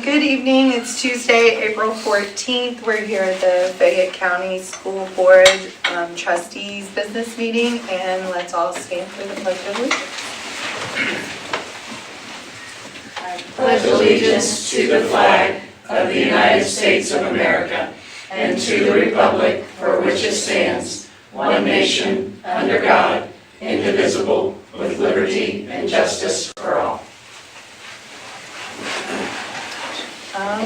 Good evening. It's Tuesday, April 14th. We're here at the Fayette County School Board Trustees Business Meeting, and let's all stand for the Pledge of Allegiance. I pledge allegiance to the flag of the United States of America and to the republic for which it stands, one nation, under God, indivisible, with liberty and justice for all.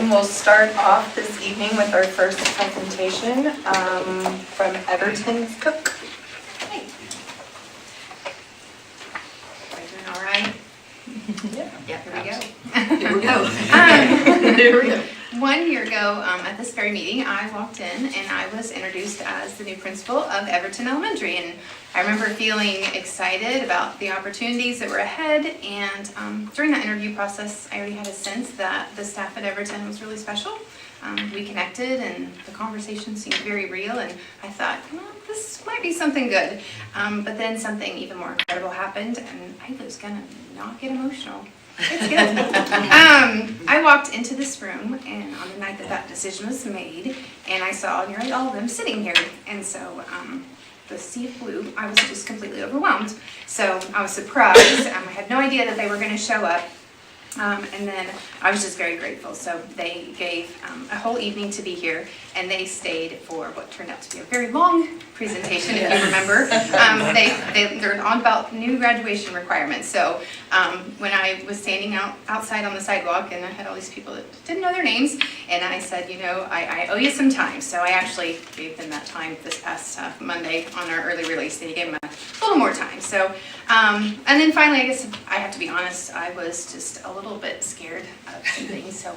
We'll start off this evening with our first presentation from Everton's Cook. Hey. Are you doing all right? Yeah, here we go. Here we go. Here we go. 1 year ago, at this very meeting, I walked in and I was introduced as the new principal of Everton Elementary. And I remember feeling excited about the opportunities that were ahead. And during that interview process, I already had a sense that the staff at Everton was really special. We connected and the conversation seemed very real. And I thought, well, this might be something good. But then something even more incredible happened, and I was going to not get emotional. It's good. I walked into this room, and on the night that that decision was made, and I saw nearly all of them sitting here. And so the sea of blue, I was just completely overwhelmed. So I was surprised. I had no idea that they were going to show up. And then I was just very grateful. So they gave a whole evening to be here, and they stayed for what turned out to be a very long presentation, if you remember. They're on about new graduation requirements. So when I was standing outside on the sidewalk, and I had all these people that didn't know their names, and I said, you know, I owe you some time. So I actually gave them that time this past Monday on our early release. They gave them a little more time. So, and then finally, I guess I have to be honest, I was just a little bit scared of some things. So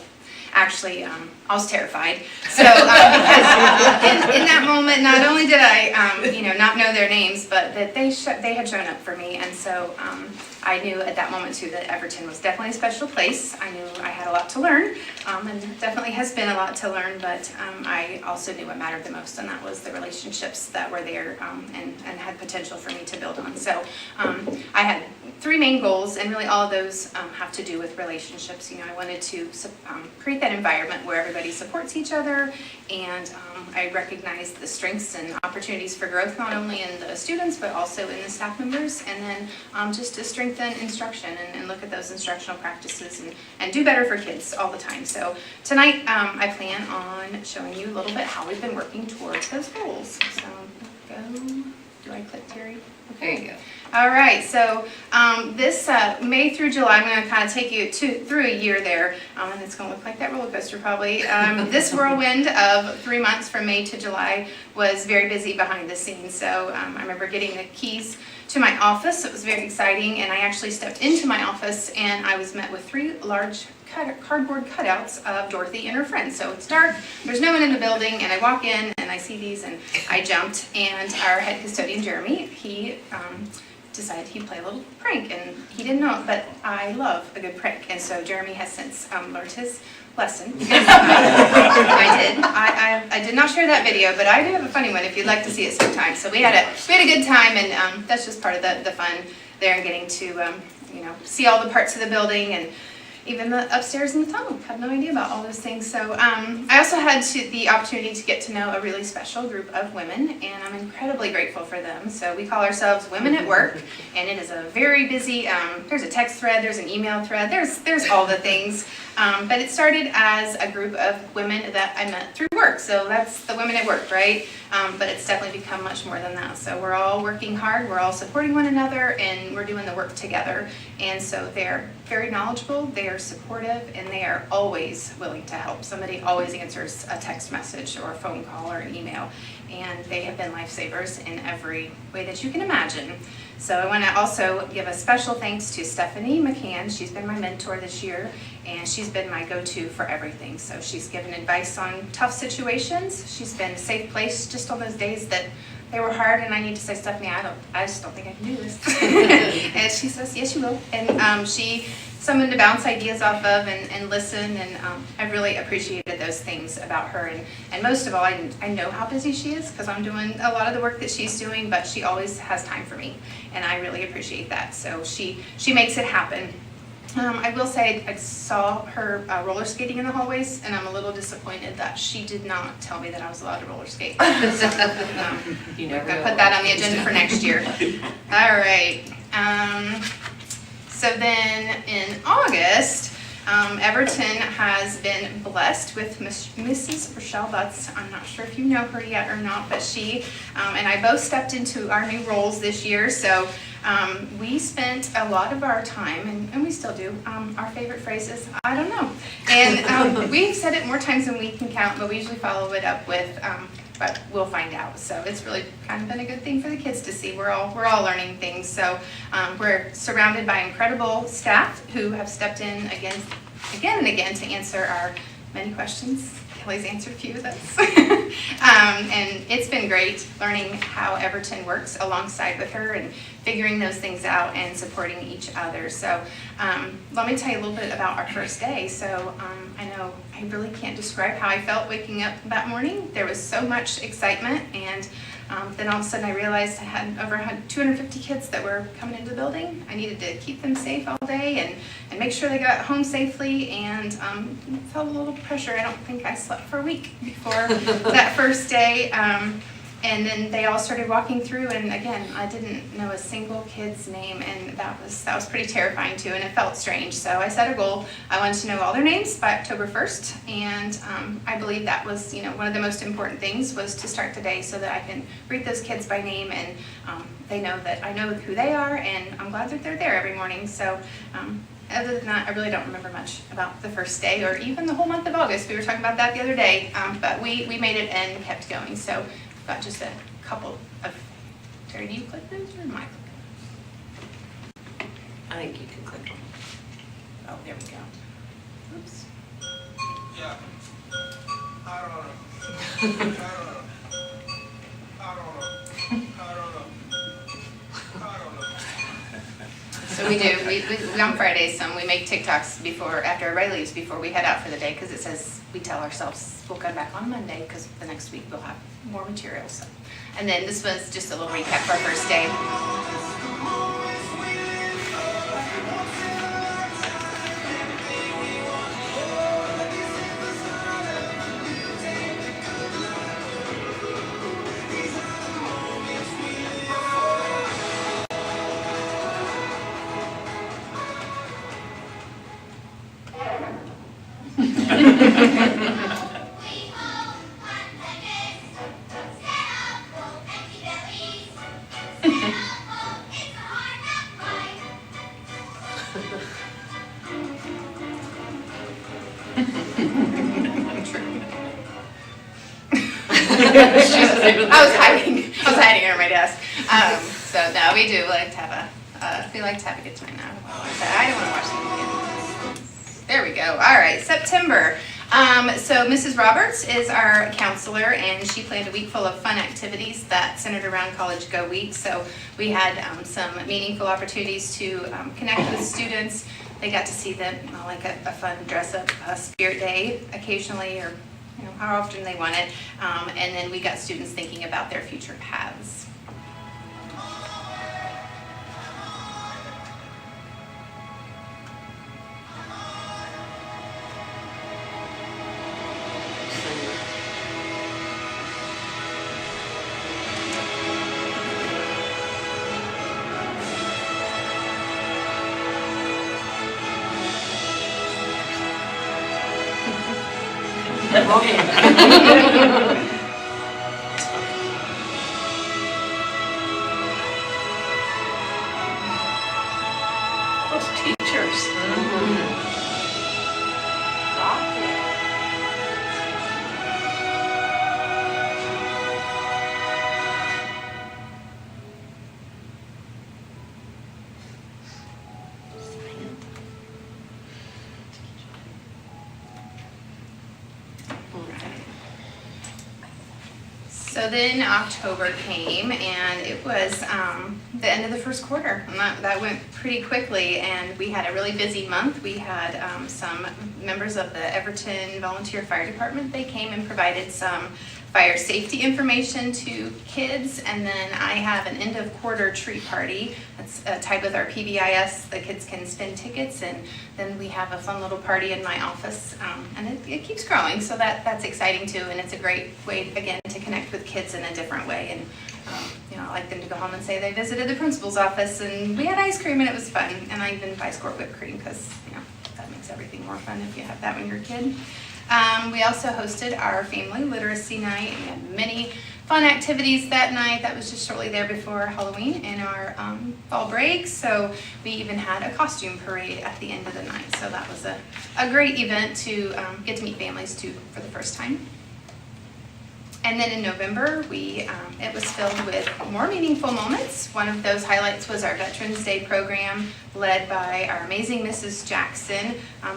actually, I was terrified. So because in that moment, not only did I, not know their names, but that they had shown up for me. And so I knew at that moment too that Everton was definitely a special place. I knew I had a lot to learn, and it definitely has been a lot to learn, but I also knew what mattered the most, and that was the relationships that were there and had potential for me to build on. So I had 3 main goals, and really all of those have to do with relationships. You know, I wanted to create that environment where everybody supports each other, and I recognize the strengths and opportunities for growth, not only in the students, but also in the staff members, and then just to strengthen instruction and look at those instructional practices and do better for kids all the time. So tonight I plan on showing you a little bit how we've been working towards those goals. So do I click Terry? Okay. There you go. All right, so this May through July, I'm going to kind of take you through a year there, and it's going to look like that roller coaster probably. This whirlwind of 3 months from May to July was very busy behind the scenes. So I remember getting the keys to my office. It was very exciting, and I actually stepped into my office, and I was met with 3 large cardboard cutouts of Dorothy and her friends. So it's dark, there's no one in the building, and I walk in and I see these, and I jumped, and our head custodian, Jeremy, he decided he'd play a little prank, and he didn't know it, but I love a good prank, and so Jeremy has since learned his lesson. I did not share that video, but I do have a funny one if you'd like to see it sometime. So we had a good time, and that's just part of the fun there, and getting to see all the parts of the building, and even the upstairs in the tunnel. Had no idea about all those things. So I also had the opportunity to get to know a really special group of women, and I'm incredibly grateful for them. So we call ourselves Women at Work, and it is a very busy, there's a text thread, there's an email thread, there's all the things. But it started as a group of women that I met through work. So that's the Women at Work, right? But it's definitely become much more than that. So we're all working hard, we're all supporting one another, and we're doing the work together. And so they're very knowledgeable, they are supportive, and they are always willing to help. Somebody always answers a text message or a phone call or an email. And they have been lifesavers in every way that you can imagine. So I want to also give a special thanks to Stephanie McCann. She's been my mentor this year, and she's been my go-to for everything. So she's given advice on tough situations. She's been a safe place just on those days that they were hard, and I need to say, Stephanie, I just don't think I can do this. And she says, yes, you will. And she someone to bounce ideas off of and listen, and I really appreciated those things about her. And most of all, I know how busy she is because I'm doing a lot of the work that she's doing, but she always has time for me, and I really appreciate that. So she makes it happen. I will say I saw her roller skating in the hallways, and I'm a little disappointed that she did not tell me that I was allowed to roller skate. So, You I'm never gonna know. put that on the agenda for next year. All right. So then in August, Everton has been blessed with Mrs. Rochelle Butts. I'm not sure if you know her yet or not, but she and I both stepped into our new roles this year. So we spent a lot of our time, and we still do, our favorite phrase is, I don't know. And we've said it more times than we can count, but we usually follow it up with, but we'll find out. So it's really kind of been a good thing for the kids to see. We're all learning things. So we're surrounded by incredible staff who have stepped in again and again to answer our many questions. Kelly's answered a few of those. And it's been great learning how Everton works alongside with her and figuring those things out and supporting each other. So let me tell you a little bit about our first day. So I know I really can't describe how I felt waking up that morning. There was so much excitement, and then all of a sudden I realized I had over 250 kids that were coming into the building. I needed to keep them safe all day and make sure they got home safely, and felt a little pressure. I don't think I slept for a week before that first day. And then they all started walking through, and again, I didn't know a single kid's name, and that was pretty terrifying too, and it felt strange. So I set a goal. I wanted to know all their names by October 1st, and I believe that was, one of the most important things was to start the day so that I can greet those kids by name, and they know that I know who they are, and I'm glad that they're there every morning. So other than that, I really don't remember much about the first day or even the whole month of August. We were talking about that the other day, but we made it and kept going. So got just a couple of, Terry, do you click those or am I clicking? I think you can click on. Oh, there we go. Oops. Yeah. I don't know. I don't know. So we do, we on Fridays, we make TikToks after everybody leaves, before we head out for the day, because it says, we tell ourselves we'll come back on Monday, because the next week we'll have more material. So. And then this was just a little recap for our first day. I was hiding under my desk. So no, we do like to have a good time now. I don't want to watch them again. There we go. All right, September. So Mrs. Roberts is our counselor, and she planned a week full of fun activities that centered around College Go Week. So we had some meaningful opportunities to connect with students. They got to see them like a fun dress-up spirit day occasionally, or how often they want it. And then we got students thinking about their future paths. Those teachers. So then October came, and it was the end of the first quarter, and that went pretty quickly, and we had a really busy month. We had some members of the Everton Volunteer Fire Department. They came and provided some fire safety information to kids, and then I have an end of quarter tree party that's tied with our PBIS. The kids can spin tickets, and then we have a fun little party in my office, and it keeps growing, so that's exciting too, and it's a great way, again, to connect with kids in a different way. And I like them to go home and say they visited the principal's office and we had ice cream and it was fun. And I even buy squirt whipped cream because that makes everything more fun if you have that when you're a kid. We also hosted our family literacy night, and we had many fun activities that night. That was just shortly there before Halloween and our fall break. So we even had a costume parade at the end of the night. So that was a great event to get to meet families too for the first time. And then in November, it was filled with more meaningful moments. One of those highlights was our Veterans Day program led by our amazing Mrs. Jackson,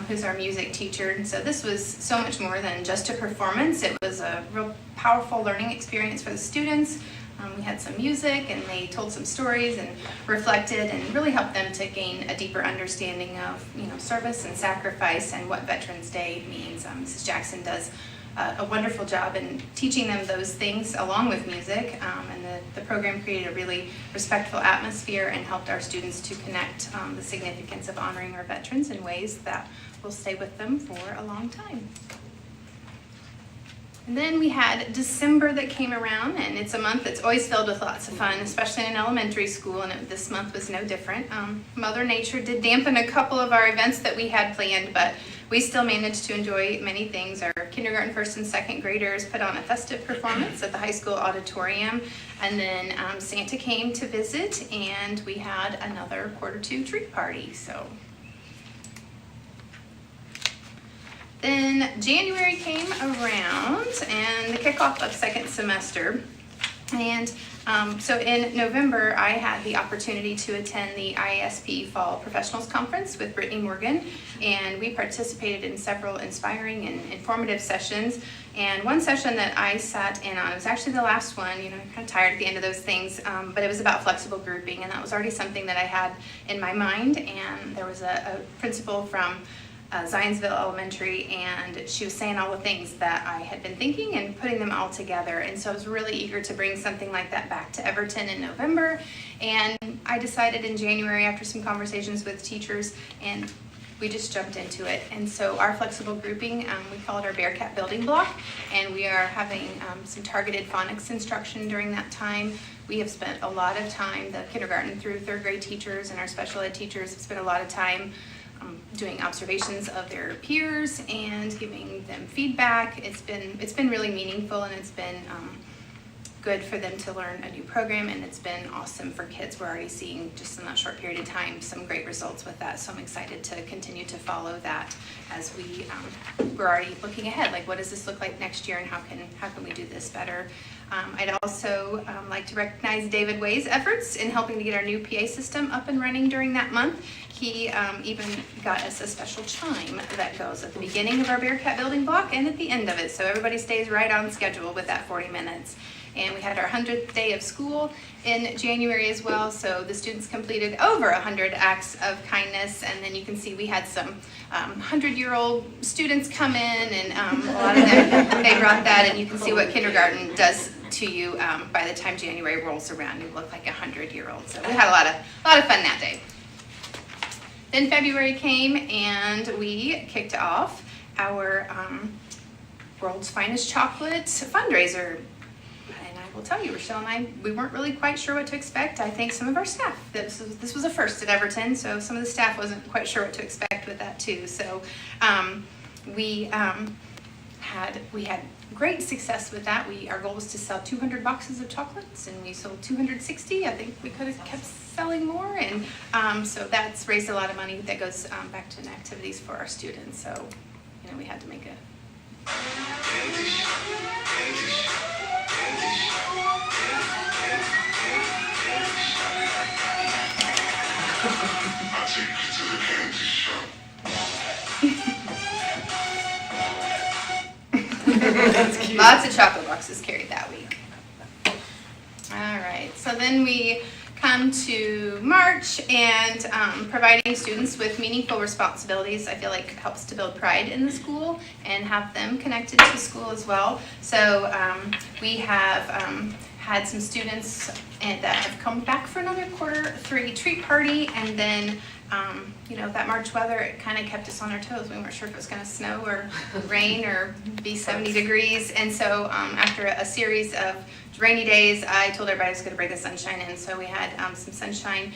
who's our music teacher. And so this was so much more than just a performance. It was a real powerful learning experience for the students. We had some music and they told some stories and reflected and really helped them to gain a deeper understanding of service and sacrifice and what Veterans Day means. Mrs. Jackson does a wonderful job in teaching them those things along with music, and the program created a really respectful atmosphere and helped our students to connect the significance of honoring our veterans in ways that will stay with them for a long time. And then we had December that came around, and it's a month that's always filled with lots of fun, especially in elementary school, and this month was no different. Mother Nature did dampen a couple of our events that we had planned, but we still managed to enjoy many things. Our kindergarten, first and second graders put on a festive performance at the high school auditorium, and then Santa came to visit, and we had another quarter two tree party. Then January came around and the kickoff of second semester. And so in November, I had the opportunity to attend the IASP Fall Professionals Conference with Brittany Morgan, and we participated in several inspiring and informative sessions. And one session that I sat in on, it was actually the last one, kind of tired at the end of those things, but it was about flexible grouping, and that was already something that I had in my mind. And there was a principal from Zionsville Elementary, and she was saying all the things that I had been thinking and putting them all together. And so I was really eager to bring something like that back to Everton in November. And I decided in January, after some conversations with teachers, and we just jumped into it. And so our flexible grouping, we call it our Bearcat building block, and we are having some targeted phonics instruction during that time. We have spent a lot of time, the kindergarten through third grade teachers and our special ed teachers have spent a lot of time doing observations of their peers and giving them feedback. It's been really meaningful, and it's been good for them to learn a new program, and it's been awesome for kids. We're already seeing, just in that short period of time, some great results with that, so I'm excited to continue to follow that as we're already looking ahead, like what does this look like next year and how can we do this better. I'd also like to recognize David Way's efforts in helping to get our new PA system up and running during that month. He even got us a special chime that goes at the beginning of our Bearcat building block and at the end of it, so everybody stays right on schedule with that 40 minutes. And we had our 100th day of school in January as well, so the students completed over 100 acts of kindness, and then you can see we had some 100-year-old students come in, and a lot of them, they brought that, and you can see what kindergarten does to you by the time January rolls around. You look like a 100-year-old, so we had a lot of fun that day. Then February came, and we kicked off our World's Finest Chocolate fundraiser. And I will tell you, Rochelle and I, we weren't really quite sure what to expect. I think some of our staff, this was a first at Everton, so some of the staff wasn't quite sure what to expect with that too. So we had great success with that. Our goal was to sell 200 boxes of chocolates, and we sold 260. I think we could have kept selling more, and so that's raised a lot of money that goes back to activities for our students. So, we had to make a lots of chocolate boxes carried that week. All right, so then we come to March, and providing students with meaningful responsibilities, I feel like helps to build pride in the school and have them connected to school as well. So we have had some students that have come back for another Q3 treat party, and then that March weather, it kind of kept us on our toes. We weren't sure if it was going to snow or rain or be 70 degrees. And so after a series of rainy days, I told everybody I was going to bring the sunshine in. So we had some sunshine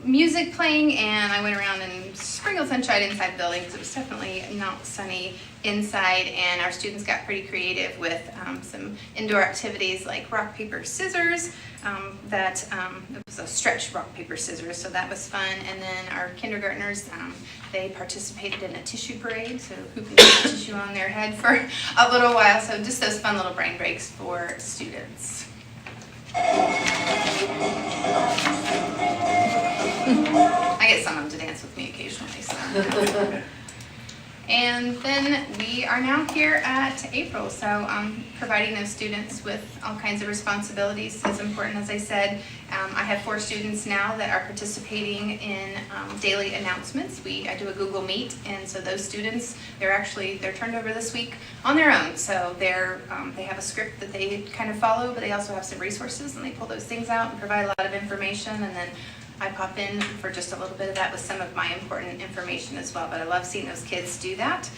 music playing, and I went around and sprinkled sunshine inside the building because it was definitely not sunny inside. And our students got pretty creative with some indoor activities like rock, paper, scissors. It was a stretch rock, paper, scissors, so that was fun. And then our kindergartners, they participated in a tissue parade, so who can get tissue on their head for a little while. So just those fun little brain breaks for students. I get some of them to dance with me occasionally. So. And then we are now here at April, so providing those students with all kinds of responsibilities is important. As I said, I have 4 students now that are participating in daily announcements. I do a Google Meet, and so those students, they're turned over this week on their own. So they have a script that they kind of follow, but they also have some resources, and they pull those things out and provide a lot of information, and then I pop in for just a little bit of that with some of my important information as well, but I love seeing those kids do that.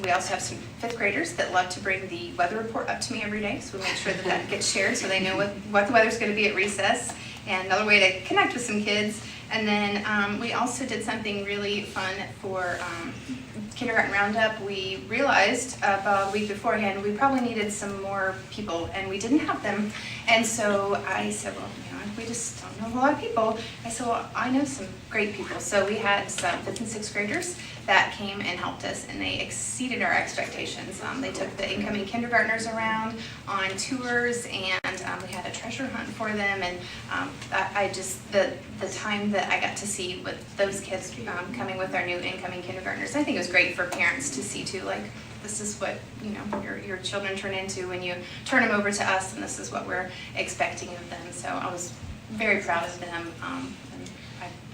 We also have some 5th graders that love to bring the weather report up to me every day, so we make sure that gets shared so they know what the weather's going to be at recess, and another way to connect with some kids. And then we also did something really fun for Kindergarten Roundup. We realized about a week beforehand we probably needed some more people, and we didn't have them. And so I said, well, we just don't know a lot of people. I said, well, I know some great people. So we had some 5th and 6th graders that came and helped us, and they exceeded our expectations. They took the incoming kindergartners around on tours, and we had a treasure hunt for them. And the time that I got to see with those kids coming with our new incoming kindergartners, I think it was great for parents to see too, like, this is what your children turn into when you turn them over to us, and this is what we're expecting of them. So I was very proud of them.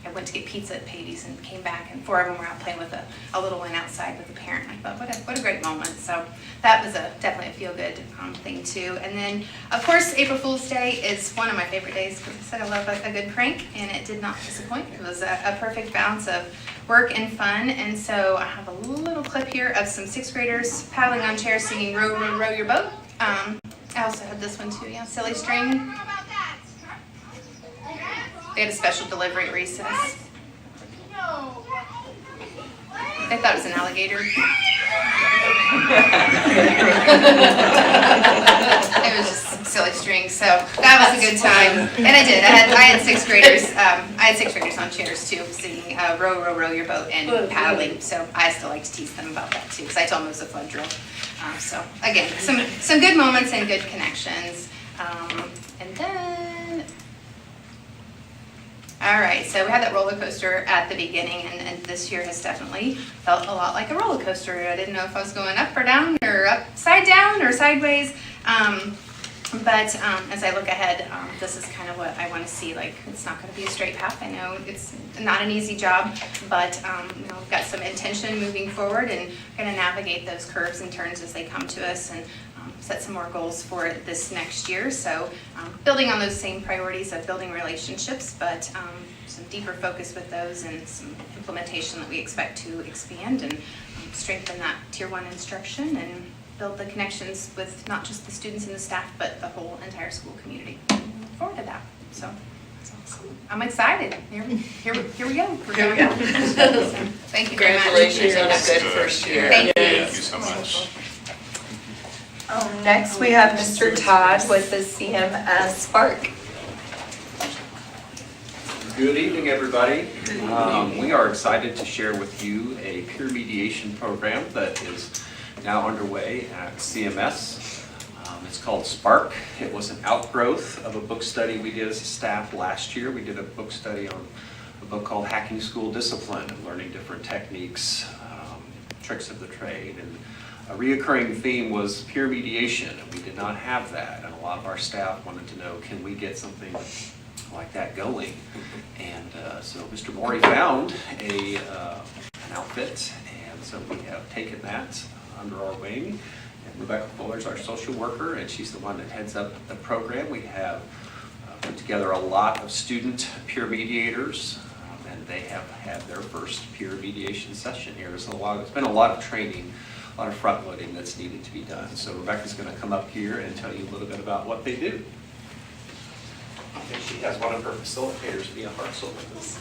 I went to get pizza at Patty's and came back, and 4 of them were out playing with a little one outside with a parent. I thought, what a great moment. So that was definitely a feel-good thing too. And then, of course, April Fool's Day is one of my favorite days because I said I love a good prank, and it did not disappoint. It was a perfect balance of work and fun. And so I have a little clip here of some 6th graders paddling on chairs singing Row, Row, Row Your Boat. I also had this one too, Silly String. They had a special delivery at recess. They thought it was an alligator. It was just silly string, so that was a good time. And I did. I had 6th graders. I had 6th graders on chairs too, singing "Row, Row, Row Your Boat" and paddling. So I still like to tease them about that too, because I told them it was a fun drill. So again, some good moments and good connections. And then. All right, so we had that roller coaster at the beginning, and this year has definitely felt a lot like a roller coaster. I didn't know if I was going up or down, or upside down, or sideways. But as I look ahead, this is kind of what I want to see. Like, it's not going to be a straight path. I know it's not an easy job, but we've got some intention moving forward, and going to navigate those curves and turns as they come to us, and set some more goals for this next year. So building on those same priorities of building relationships, but some deeper focus with those, and some implementation that we expect to expand and strengthen that Tier 1 instruction, and build the connections with not just the students and the staff, but the whole entire school community. Look forward to that. So I'm excited. Here we go. We're Here we going. go. So, thank you very much. Congratulations on a good first year. Thank you. Thank you so much. Next, we have Mr. Todd with the CMS Spark. Good evening, everybody. We are excited to share with you a peer mediation program that is now underway at CMS. It's called Spark. It was an outgrowth of a book study we did as a staff last year. We did a book study on a book called Hacking School Discipline and learning different techniques, tricks of the trade. And a reoccurring theme was peer mediation, and we did not have that. And a lot of our staff wanted to know, can we get something like that going. And so Mr. Morey found an outfit, and so we have taken that under our wing. And Rebecca Fuller is our social worker, and she's the one that heads up the program. We have put together a lot of student peer mediators, and they have had their first peer mediation session here. So it's been a lot of training, a lot of front loading that's needed to be done. So Rebecca's going to come up here and tell you a little bit about what they do. I think she has one of her facilitators, Mia Hartzell, with us.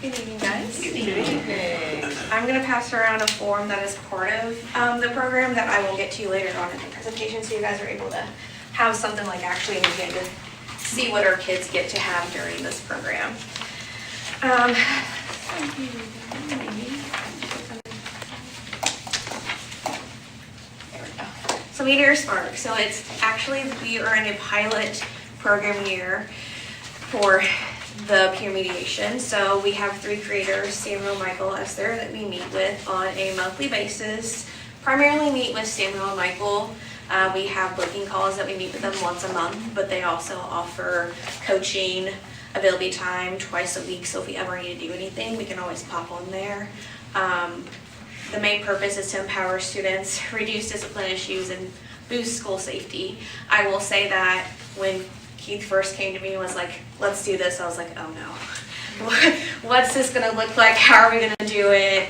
Good evening, guys. Good evening. I'm going to pass around a form that is part of the program that I will get to you later on in the presentation, so you guys are able to have something like actually an agenda to see what our kids get to have during this program. There we go. So Meet Your Spark. So it's actually, we are in a pilot program year for the peer mediation. So we have 3 creators, Samuel, Michael, Esther, that we meet with on a monthly basis. Primarily meet with Samuel and Michael. We have booking calls that we meet with them once a month, but they also offer coaching, availability time twice a week. So if we ever need to do anything, we can always pop on there. The main purpose is to empower students, reduce discipline issues, and boost school safety. I will say that when Keith first came to me and was like, let's do this, I was like, oh no. What's this gonna look like? How are we gonna do it?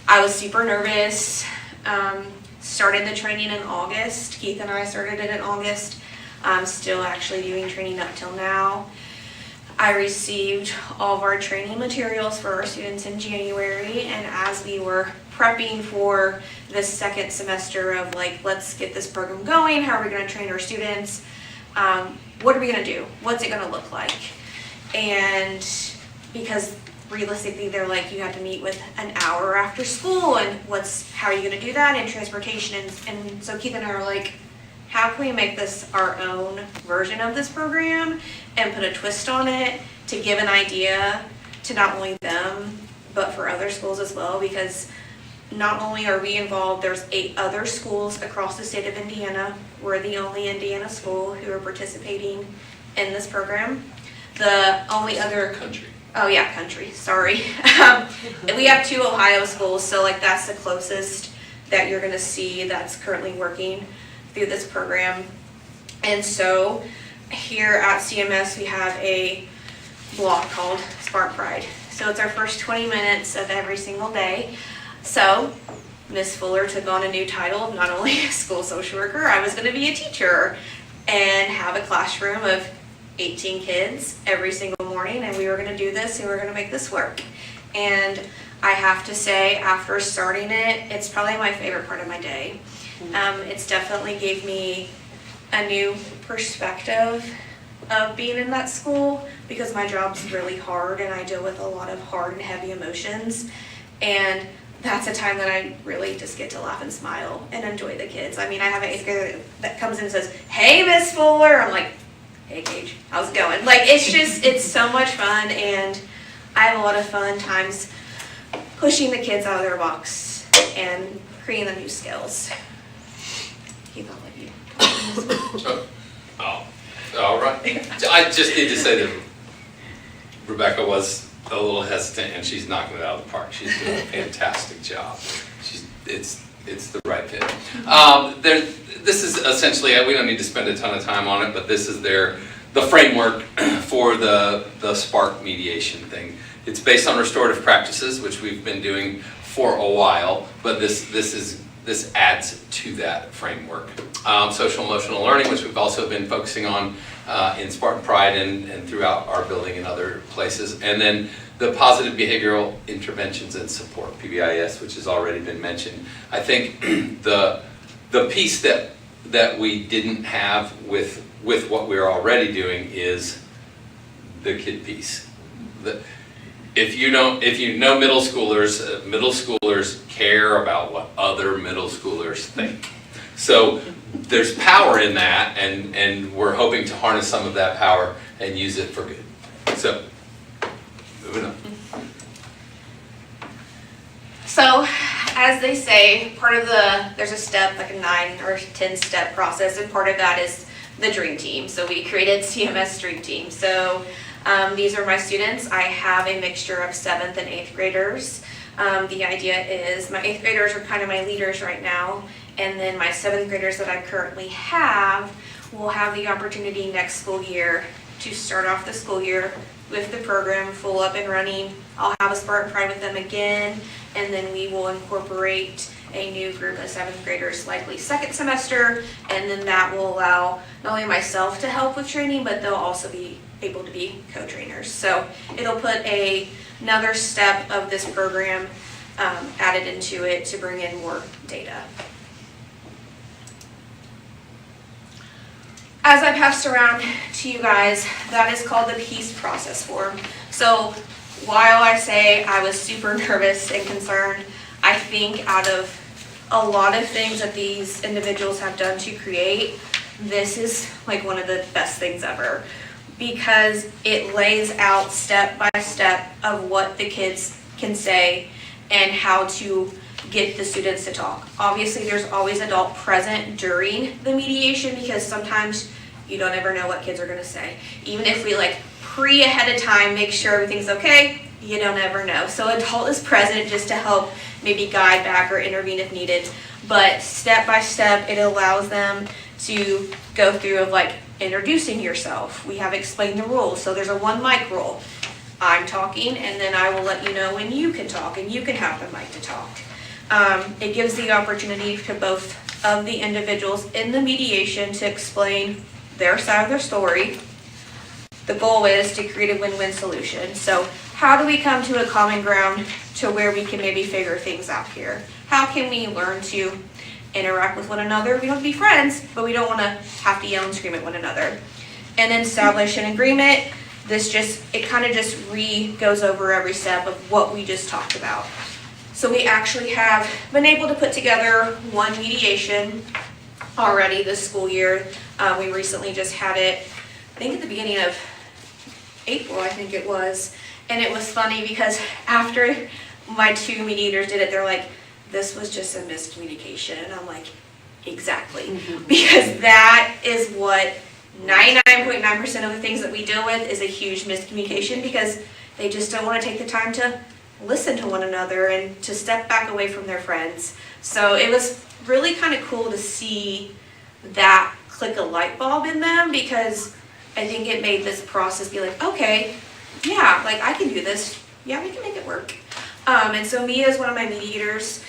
I was super nervous. Started the training in August. Keith and I started it in August. I'm still actually doing training up till now. I received all of our training materials for our students in January, and as we were prepping for this second semester of like, let's get this program going, how are we gonna train our students? What are we gonna do? What's it gonna look like? And because realistically, they're like, you have to meet with an hour after school, and how are you gonna do that, and transportation, and so Keith and I are like, how can we make this our own version of this program and put a twist on it to give an idea to not only them, but for other schools as well, because not only are we involved, there's 8 other schools across the state of Indiana. We're the only Indiana school who are participating in this program. The only other Country. Oh yeah, country, sorry. We have 2 Ohio schools, so like that's the closest that you're gonna see that's currently working through this program. And so here at CMS, we have a block called Spark Pride. So it's our first 20 minutes of every single day. So Miss Fuller took on a new title of not only a school social worker, I was gonna be a teacher and have a classroom of 18 kids every single morning, and we were gonna do this and we were gonna make this work. And I have to say, after starting it, it's probably my favorite part of my day. It's definitely gave me a new perspective of being in that school, because my job's really hard and I deal with a lot of hard and heavy emotions, and that's a time that I really just get to laugh and smile and enjoy the kids. I mean, I have an 8th grader that comes in and says, hey, Miss Fuller. I'm like, hey, Gage, how's it going? Like, it's so much fun, and I have a lot of fun times pushing the kids out of their box and creating them new skills. Keith, I'll let you. Oh, all right. I just need to say that Rebecca was a little hesitant, and she's knocking it out of the park. She's doing a fantastic job. It's the right fit. This is essentially, we don't need to spend a ton of time on it, but this is the framework for the Spark mediation thing. It's based on restorative practices, which we've been doing for a while, but this adds to that framework. Social emotional learning, which we've also been focusing on in Spartan Pride and throughout our building and other places. And then the positive behavioral interventions and support, PBIS, which has already been mentioned. I think the piece that we didn't have with what we're already doing is the kid piece. If you know middle schoolers care about what other middle schoolers think. So there's power in that, and we're hoping to harness some of that power and use it for good. So, moving on. So, as they say, there's a step, like a 9 or 10 step process, and part of that is the dream team. So we created CMS Dream Team. So these are my students. I have a mixture of 7th and 8th graders. The idea is my 8th graders are kind of my leaders right now, and then my 7th graders that I currently have will have the opportunity next school year to start off the school year with the program full up and running. I'll have a Spartan Pride with them again, and then we will incorporate a new group of 7th graders likely second semester, and then that will allow not only myself to help with training, but they'll also be able to be co-trainers. So it'll put another step of this program added into it to bring in more data. As I passed around to you guys, that is called the peace process form. So while I say I was super nervous and concerned, I think out of a lot of things that these individuals have done to create, this is like one of the best things ever, because it lays out step by step of what the kids can say and how to get the students to talk. Obviously, there's always adult present during the mediation, because sometimes you don't ever know what kids are gonna say. Even if we ahead of time make sure everything's okay, you don't ever know. So adult is present just to help maybe guide back or intervene if needed. But step by step, it allows them to go through of introducing yourself. We have explained the rules. So there's a 1 mic rule. I'm talking, and then I will let you know when you can talk, and you can have the mic to talk. It gives the opportunity to both of the individuals in the mediation to explain their side of their story. The goal is to create a win-win solution. So how do we come to a common ground to where we can maybe figure things out here? How can we learn to interact with one another? We don't have to be friends, but we don't want to have to yell and scream at one another. And then establish an agreement. It kind of just goes over every step of what we just talked about. So we actually have been able to put together 1 mediation already this school year. We recently just had it, I think at the beginning of April, I think it was. And it was funny because after my 2 mediators did it, they're like, this was just a miscommunication. And I'm like, exactly. Because that is what 99.9% of the things that we deal with is a huge miscommunication, because they just don't want to take the time to listen to one another and to step back away from their friends. So it was really kind of cool to see that click a light bulb in them, because I think it made this process be like, okay, yeah, I can do this. Yeah, we can make it work. And so Mia is one of my mediators.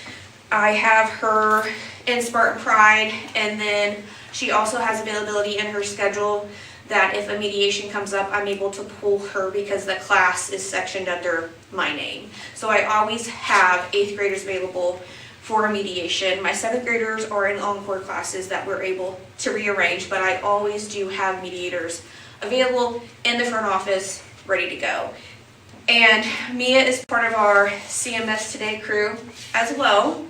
I have her in Spartan Pride, and then she also has availability in her schedule that if a mediation comes up, I'm able to pull her because the class is sectioned under my name. So I always have 8th graders available for a mediation. My 7th graders are in encore classes that we're able to rearrange, but I always do have mediators available in the front office, ready to go. And Mia is part of our CMS Today crew as well.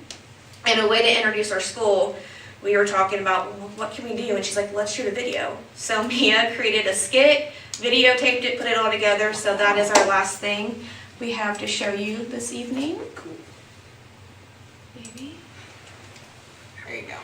And a way to introduce our school, we were talking about what can we do, and she's like, let's shoot a video. So Mia created a skit, videotaped it, put it all together. So that is our last thing we have to show you this evening. Cool. Maybe. There you go.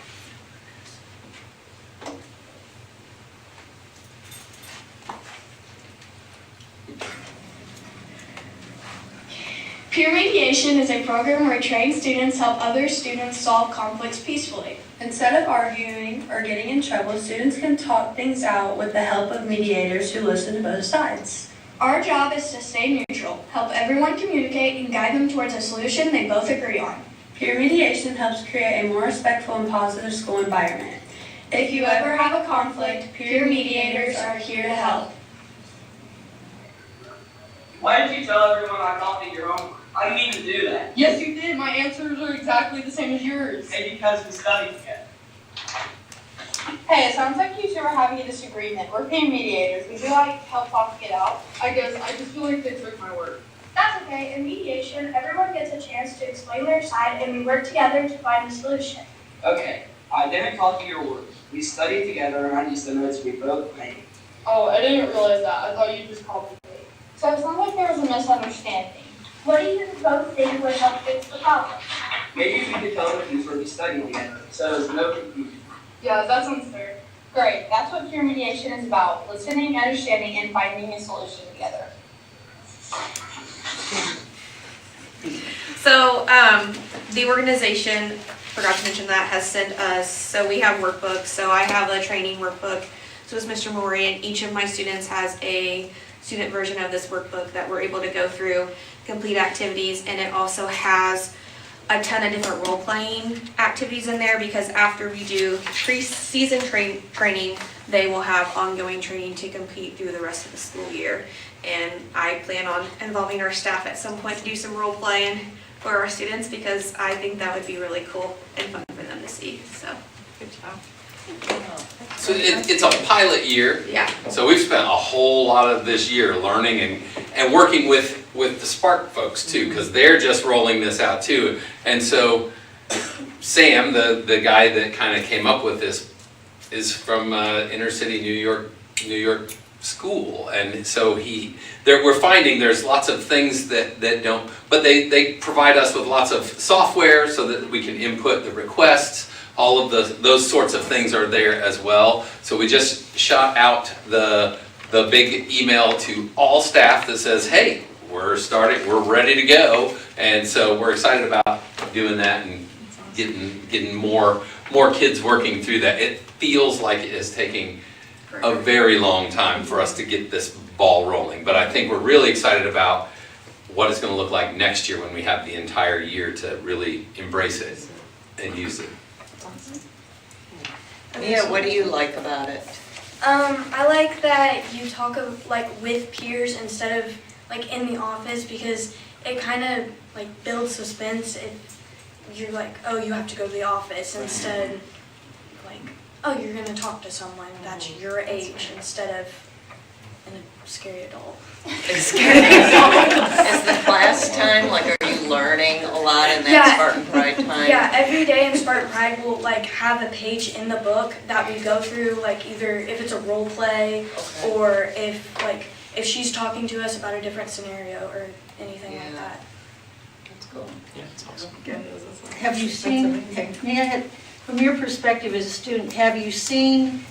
Peer mediation is a program where trained students help other students solve conflicts peacefully. Instead of arguing or getting in trouble, students can talk things out with the help of mediators who listen to both sides. Our job is to stay neutral, help everyone communicate, and guide them towards a solution they both agree on. Peer mediation helps create a more respectful and positive school environment. If you ever have a conflict, peer mediators are here to help. Why did you tell everyone I copied your homework? I didn't even do that. Yes, you did. My answers are exactly the same as yours. Maybe because we studied together. Hey, it sounds like you two are having a disagreement. We're peer mediators. Would you like help talking it out? I just feel like they took my word. That's okay. In mediation, everyone gets a chance to explain their side, and we work together to find a solution. Okay, I didn't copy your words. We studied together and I used the notes we both made. Oh, I didn't realize that. I thought you just copied me. So it sounds like there was a misunderstanding. What do you both think would help fix the problem? Maybe we could tell the kids where we study together, so there's no confusion. Yeah, that sounds fair. Great, that's what peer mediation is about, listening, understanding, and finding a solution together. So, the organization, forgot to mention that, has sent us, so we have workbooks, so I have a training workbook. So is Mr. Maury, and each of my students has a student version of this workbook that we're able to go through, complete activities, and it also has a ton of different role-playing activities in there, because after we do pre-season training, they will have ongoing training to compete through the rest of the school year. And I plan on involving our staff at some point to do some role-playing for our students, because I think that would be really cool and fun for them to see, so. Good job. So it's a pilot year. Yeah. So we've spent a whole lot of this year learning and working with the Spark folks too, because they're just rolling this out too. And so Sam, the guy that kind of came up with this, is from inner city New York school, and so we're finding there's lots of things that don't, but they provide us with lots of software so that we can input the requests. All of those sorts of things are there as well. So we just shot out the big email to all staff that says, hey, we're ready to go. And so we're excited about doing that and getting more kids working through that. It feels like it is taking a very long time for us to get this ball rolling. But I think we're really excited about what it's going to look like next year when we have the entire year to really embrace it and use it. Mia, what do you like about it? I like that you talk with peers instead of in the office, because it kind of builds suspense. You're like, oh, you have to go to the office, instead oh, you're gonna talk to someone that's your age instead of a scary adult. Is the class time, are you learning a lot in that Spartan Pride time? Yeah, every day in Spartan Pride we'll have a page in the book that we go through, either if it's a role play, or if she's talking to us about a different scenario or anything like that. That's cool. Yeah, it's awesome. Have you seen, Mia, from your perspective as a student, have you seen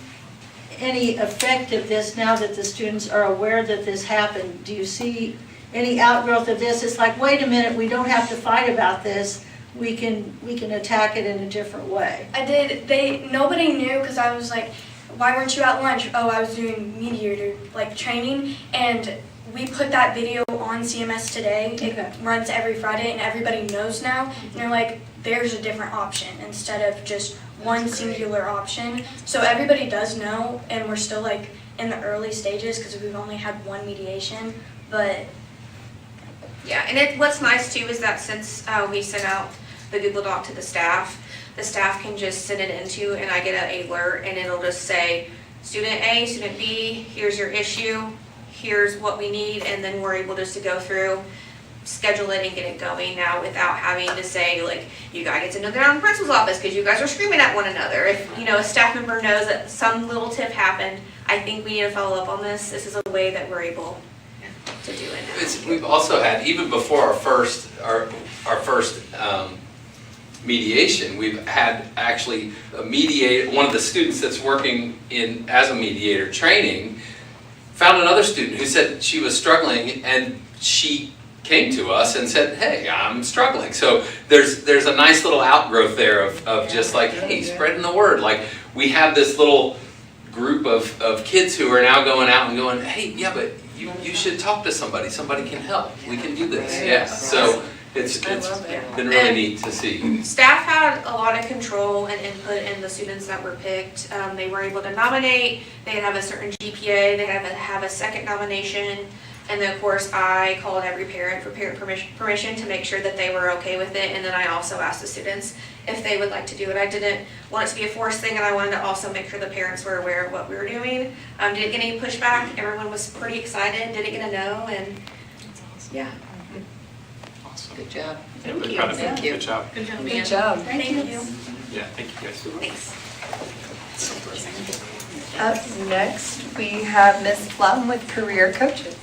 any effect of this now that the students are aware that this happened? Do you see any outgrowth of this? It's like, wait a minute, we don't have to fight about this. We can attack it in a different way. I did. Nobody knew, because I was like, why weren't you at lunch? Oh, I was doing mediator training, and we put that video on CMS Today. It runs every Friday, and everybody knows now. And they're like, there's a different option instead of just one singular option. So everybody does know, and we're still in the early stages because we've only had one mediation, but. Yeah, and what's nice too is that since we sent out the Google Doc to the staff can just send it into, and I get an alert, and it'll just say, student A, student B, here's your issue, here's what we need, and then we're able just to go through, schedule it, and get it going now without having to say, you gotta get to know down in the principal's office because you guys are screaming at one another. If, a staff member knows that some little tip happened, I think we need to follow up on this. This is a way that we're able to do it now. We've also had, even before our first mediation, we've had actually a mediator, one of the students that's working as a mediator training, found another student who said she was struggling, and she came to us and said, hey, I'm struggling. So there's a nice little outgrowth there of just hey, spreading the word. We have this little group of kids who are now going out and going, hey, yeah, but you should talk to somebody. Somebody can help. We can do this. Yeah. So it's been really neat to see. Staff had a lot of control and input in the students that were picked. They were able to nominate. They had to have a certain GPA. They had to have a second nomination. And then, of course, I called every parent for parent permission to make sure that they were okay with it. And then I also asked the students if they would like to do it. I didn't want it to be a forced thing, and I wanted to also make sure the parents were aware of what we were doing. Didn't get any pushback. Everyone was pretty excited. Didn't get a no, and yeah. Awesome. Good job. Yeah, we're proud of you. Thank you. Good job. Good job. Good job. Thank you. Yeah, thank you guys. Thanks. Up next, we have Ms. Plum with Career Coaches.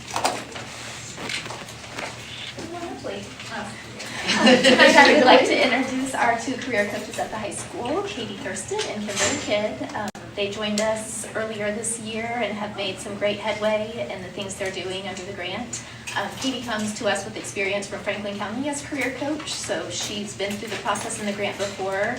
Tonight I would like to introduce our two career coaches at the high school, Katie Thurston and Kimberly Kidd. They joined us earlier this year and have made some great headway in the things they're doing under the grant. Katie comes to us with experience from Franklin County as career coach, so she's been through the process in the grant before.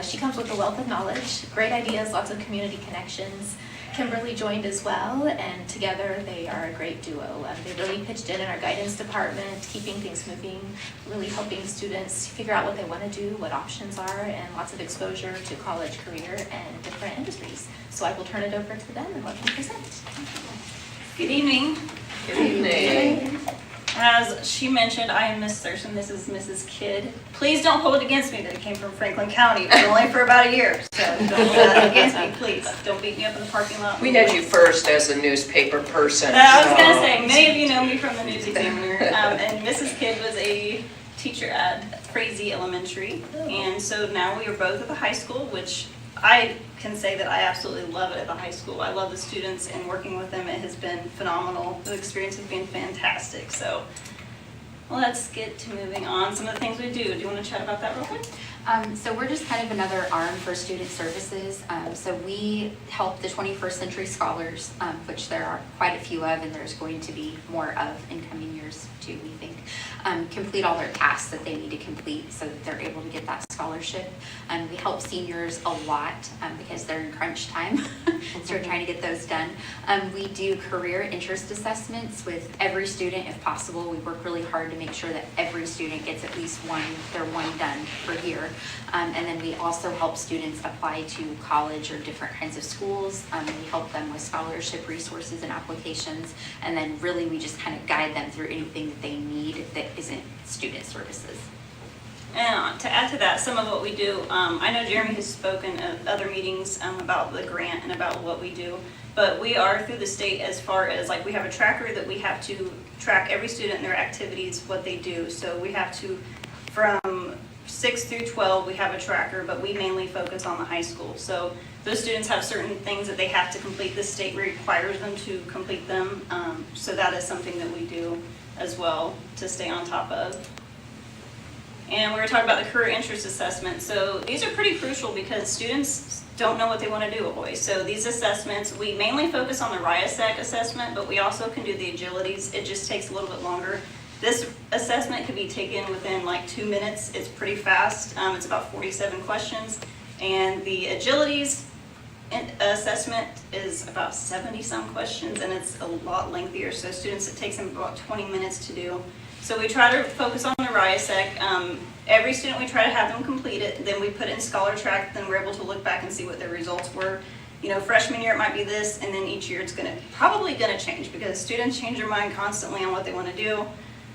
She comes with a wealth of knowledge, great ideas, lots of community connections. Kimberly joined as well, and together they are a great duo. They really pitched in our guidance department, keeping things moving, really helping students figure out what they want to do, what options are, and lots of exposure to college, career, and different industries. So I will turn it over to them and let them present. Good evening. Good evening. As she mentioned, I am Miss Thurston. This is Mrs. Kidd. Please don't hold it against me that it came from Franklin County. It was only for about a year, so don't hold that against me, please. Don't beat me up in the parking lot. We had you first as a newspaper person. I was going to say, many of you know me from the News Examiner, and Mrs. Kidd was a teacher at Frazee Elementary, and so now we are both at the high school, which I can say that I absolutely love it at the high school. I love the students, and working with them, it has been phenomenal. The experience has been fantastic. So let's get to moving on. Some of the things we do. Do you want to chat about that real quick? So we're just kind of another arm for student services. So we help the 21st Century Scholars, which there are quite a few of, and there's going to be more of in coming years too, we think, complete all their tasks that they need to complete so that they're able to get that scholarship. We help seniors a lot because they're in crunch time, so we're trying to get those done. We do career interest assessments with every student if possible. We work really hard to make sure that every student gets at least one done per year. And then we also help students apply to college or different kinds of schools. We help them with scholarship resources and applications. And then really we just kind of guide them through anything that they need that isn't student services. And to add to that, some of what we do, I know Jeremy has spoken at other meetings about the grant and about what we do, but we are through the state as far as like we have a tracker that we have to track every student and their activities, what they do. So we have to, from 6 through 12, we have a tracker, but we mainly focus on the high school. So those students have certain things that they have to complete. The state requires them to complete them. So that is something that we do as well to stay on top of. And we were talking about the career interest assessment. So these are pretty crucial because students don't know what they want to do always. So these assessments, we mainly focus on the RIASEC assessment, but we also can do the agilities. It just takes a little bit longer. This assessment can be taken within like 2 minutes. It's pretty fast. It's about 47 questions. And the agilities assessment is about 70-some questions, and it's a lot lengthier. So students, it takes them about 20 minutes to do. So we try to focus on the RIASEC. Every student, we try to have them complete it. Then we put it in ScholarTrack. Then we're able to look back and see what their results were. You know, freshman year it might be this, and then each year it's probably gonna change because students change their mind constantly on what they want to do.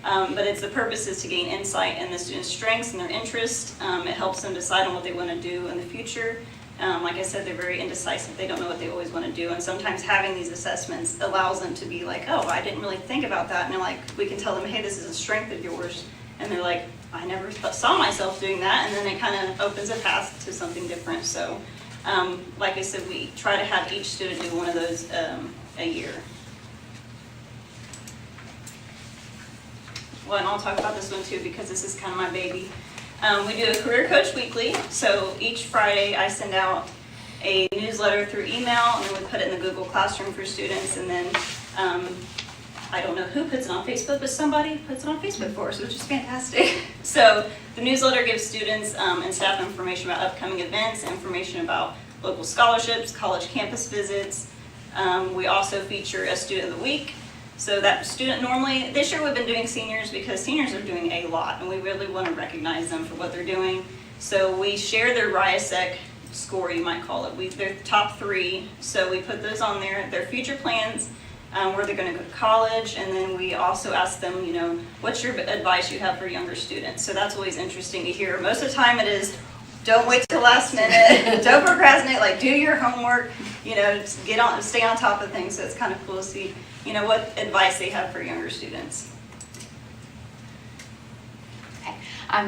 But it's the purpose is to gain insight in the students' strengths and their interests. It helps them decide on what they want to do in the future. Like I said, they're very indecisive. They don't know what they always want to do. And sometimes having these assessments allows them to be like, oh, I didn't really think about that. And they're like, we can tell them, hey, this is a strength of yours. And they're like, I never saw myself doing that. And then it kind of opens a path to something different. So like I said, we try to have each student do one of those a year. Well, and I'll talk about this one too because this is kind of my baby. We do a Career Coach Weekly. So each Friday I send out a newsletter through email, and then we put it in the Google Classroom for students. And then I don't know who puts it on Facebook, but somebody puts it on Facebook for us, which is fantastic. So the newsletter gives students and staff information about upcoming events, information about local scholarships, college campus visits. We also feature a Student of the Week. So that student normally, this year we've been doing seniors because seniors are doing a lot and we really want to recognize them for what they're doing. So we share their RIASEC score, you might call it. They're top 3, so we put those on there, their future plans, where they're going to go to college, and then we also ask them, you know, what's your advice you have for younger students? So that's always interesting to hear. Most of the time it is, don't wait till the last minute, don't procrastinate, like do your homework, you know, just stay on top of things. So it's kind of cool to see, you know, what advice they have for younger students. Okay.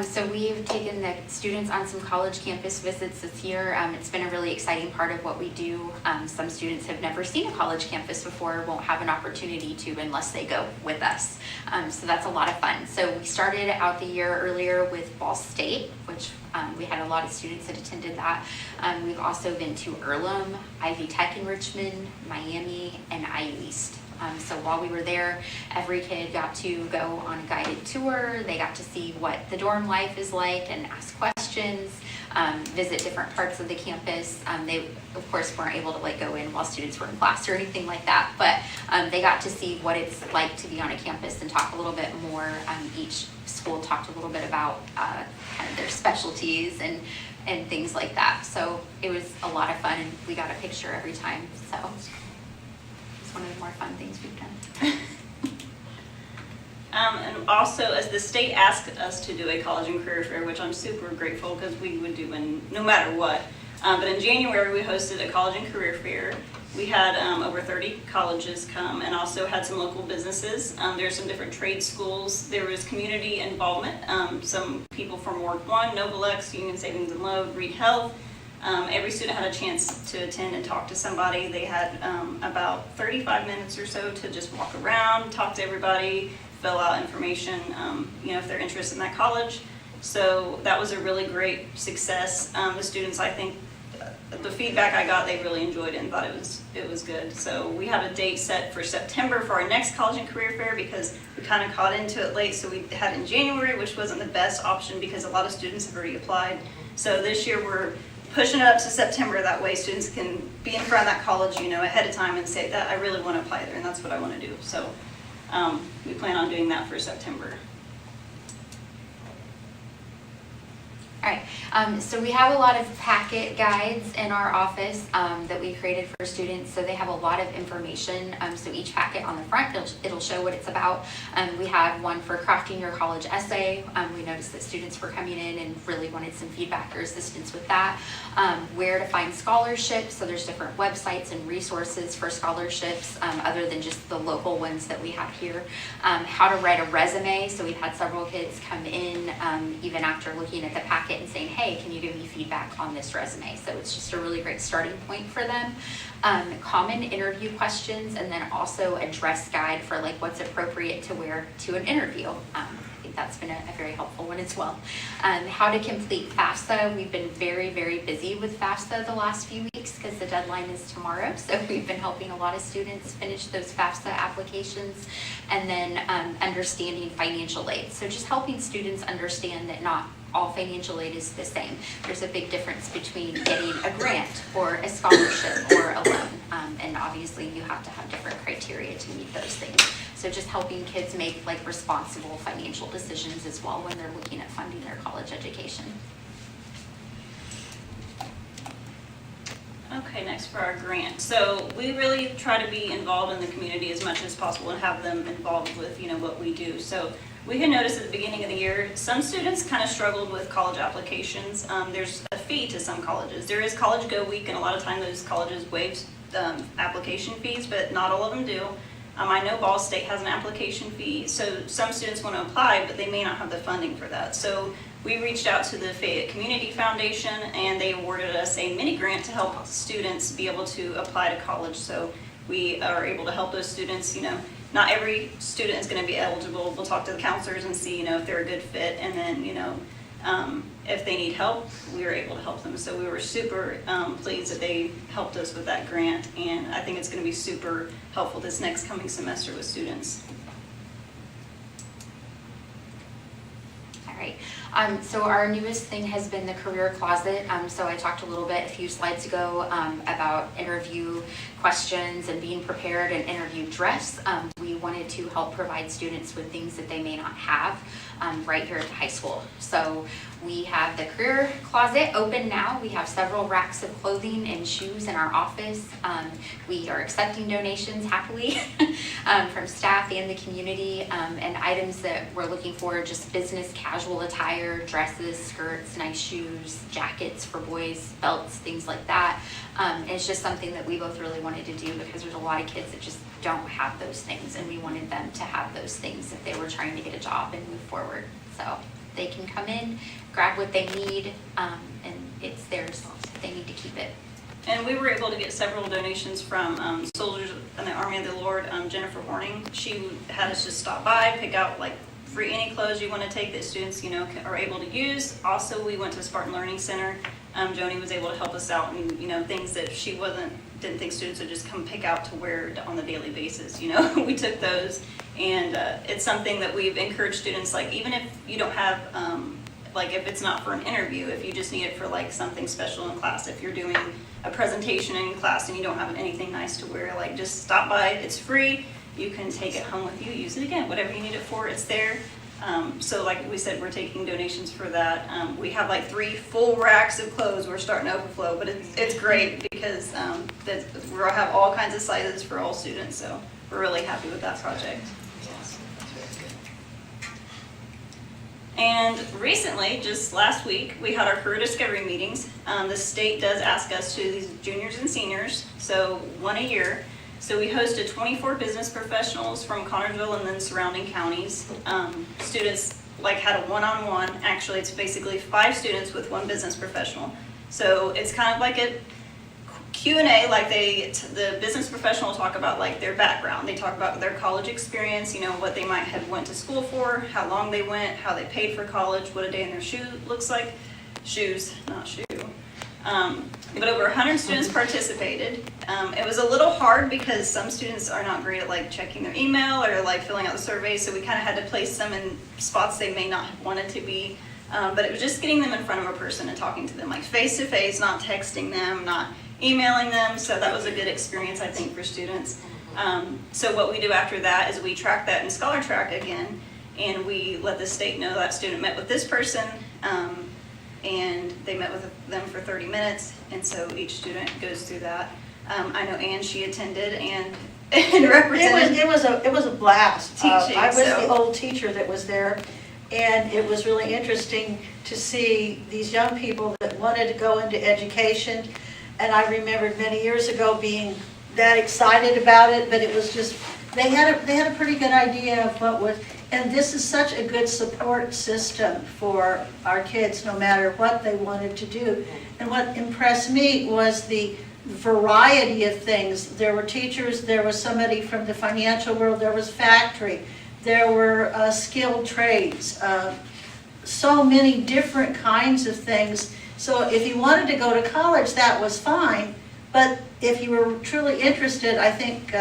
So we've taken the students on some college campus visits this year. It's been a really exciting part of what we do. Some students have never seen a college campus before, won't have an opportunity to unless they go with us. So that's a lot of fun. So we started out the year earlier with Ball State, which we had a lot of students that attended that. We've also been to Earlham, Ivy Tech in Richmond, Miami, and IU East. So while we were there, every kid got to go on a guided tour. They got to see what the dorm life is like and ask questions, visit different parts of the campus. They, of course, weren't able to go in while students were in class or anything like that, but they got to see what it's like to be on a campus and talk a little bit more. Each school talked a little bit about kind of their specialties and things like that. So it was a lot of fun, and we got a picture every time. So it's one of the more fun things we've done. And also, as the state asked us to do a college and career fair, which I'm super grateful because we would do no matter what. But in January, we hosted a college and career fair. We had over 30 colleges come and also had some local businesses. There's some different trade schools. There was community involvement. Some people from Ward 1, Novolex, Union Savings and Loan, Reed Health. Every student had a chance to attend and talk to somebody. They had about 35 minutes or so to just walk around, talk to everybody, fill out information, if they're interested in that college. So that was a really great success. The students, I think, the feedback I got, they really enjoyed it and thought it was good. So we have a date set for September for our next college and career fair because we kind of caught into it late. So we had in January, which wasn't the best option because a lot of students have already applied. So this year we're pushing it up to September. That way students can be in front of that college, ahead of time and say that I really want to apply there and that's what I want to do. So we plan on doing that for September. All right, so we have a lot of packet guides in our office that we created for students. So they have a lot of information. So each packet on the front, it'll show what it's about. We have one for crafting your college essay. We noticed that students were coming in and really wanted some feedback or assistance with that. Where to find scholarships. So there's different websites and resources for scholarships other than just the local ones that we have here. How to write a resume. So we've had several kids come in even after looking at the packet and saying, hey, can you give me feedback on this resume? So it's just a really great starting point for them. Common interview questions, and then also a dress guide for what's appropriate to wear to an interview. I think that's been a very helpful one as well. How to complete FAFSA. We've been very, very busy with FAFSA the last few weeks because the deadline is tomorrow. So we've been helping a lot of students finish those FAFSA applications. And then understanding financial aid. So just helping students understand that not all financial aid is the same. There's a big difference between getting a grant or a scholarship or a loan. And obviously you have to have different criteria to meet those things. So just helping kids make responsible financial decisions as well when they're looking at funding their college education. Okay, next for our grant. So we really try to be involved in the community as much as possible and have them involved with what we do. So we had noticed at the beginning of the year, some students kind of struggled with college applications. There's a fee to some colleges. There is College Go Week, and a lot of times those colleges waive application fees, but not all of them do. I know Ball State has an application fee, so some students want to apply, but they may not have the funding for that. So we reached out to the Fayette Community Foundation, and they awarded us a mini grant to help students be able to apply to college. So we are able to help those students. Not every student is going to be eligible. We'll talk to the counselors and see, if they're a good fit, and then, if they need help, we were able to help them. So we were super pleased that they helped us with that grant, and I think it's going to be super helpful this next coming semester with students. All right. So our newest thing has been the career closet. So I talked a little bit a few slides ago about interview questions and being prepared and interview dress. We wanted to help provide students with things that they may not have right here at the high school. So we have the career closet open now. We have several racks of clothing and shoes in our office. We are accepting donations happily from staff and the community, and items that we're looking for, just business casual attire, dresses, skirts, nice shoes, jackets for boys, belts, things like that. And it's just something that we both really wanted to do because there's a lot of kids that just don't have those things, and we wanted them to have those things if they were trying to get a job and move forward. So They can come in, grab what they need, and it's theirs. They need to keep it. And we were able to get several donations from Soldiers in the Army of the Lord, Jennifer Horning. She had us just stop by, pick out like free any clothes you want to take that students, are able to use. Also, we went to Spartan Learning Center. Joni was able to help us out and, things that she didn't think students would just come pick out to wear on the daily basis. We took those, and it's something that we've encouraged students, like even if you don't have, like if it's not for an interview, if you just need it for like something special in class, if you're doing a presentation in class and you don't have anything nice to wear, like just stop by, it's free. You can take it home with you, use it again, whatever you need it for, it's there. So like we said, we're taking donations for that. We have like 3 full racks of clothes we're starting to overflow, but it's great because we have all kinds of sizes for all students, so we're really happy with that project. And recently, just last week, we had our career discovery meetings. The state does ask us to these juniors and seniors, so 1 a year. So we hosted 24 business professionals from Connersville and then surrounding counties. Students had a one-on-one. Actually, it's basically 5 students with 1 business professional. So it's kind of like a Q&A, like the business professional will talk about like their background. They talk about their college experience, what they might have went to school for, how long they went, how they paid for college, what a day in their shoe looks like. Shoes, not shoe. But over 100 students participated. It was a little hard because some students are not great at like checking their email or like filling out the surveys, so we kind of had to place them in spots they may not have wanted to be. But it was just getting them in front of a person and talking to them like face to face, not texting them, not emailing them. So that was a good experience, I think, for students. So what we do after that is we track that in Scholar Track again, and we let the state know that student met with this person. And they met with them for 30 minutes, and so each student goes through that. I know Ann, she attended and represented. It was a blast. Teaching, I was the old teacher that was there, and it was really interesting to see these young people that wanted to go into education. And I remembered many years ago being that excited about it, but it was just they had a pretty good idea of what was. And this is such a good support system for our kids, no matter what they wanted to do. And what impressed me was the variety of things. There were teachers, there was somebody from the financial world, there was factory, there were skilled trades, so many different kinds of things. So if you wanted to go to college, that was fine. But if you were truly interested, I think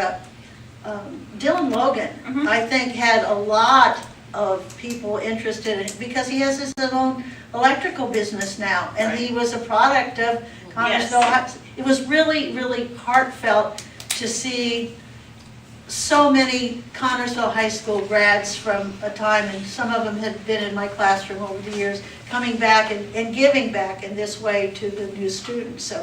Dylan Logan, I think, had a lot of people interested in it because he has his own electrical business now, and he was a product of Connersville. Yes. It was really, really heartfelt to see so many Connersville High School grads from a time, and some of them had been in my classroom over the years, coming back and giving back in this way to the new students. So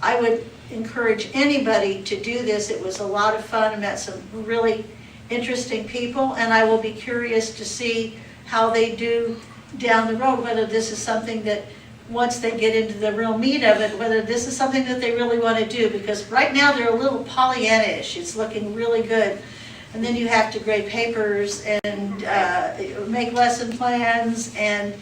I would encourage anybody to do this. It was a lot of fun. I met some really interesting people, and I will be curious to see how they do down the road, whether this is something that once they get into the real meat of it, whether this is something that they really want to do, because right now they're a little Pollyanna-ish. It's looking really good. And then you have to grade papers and make lesson plans and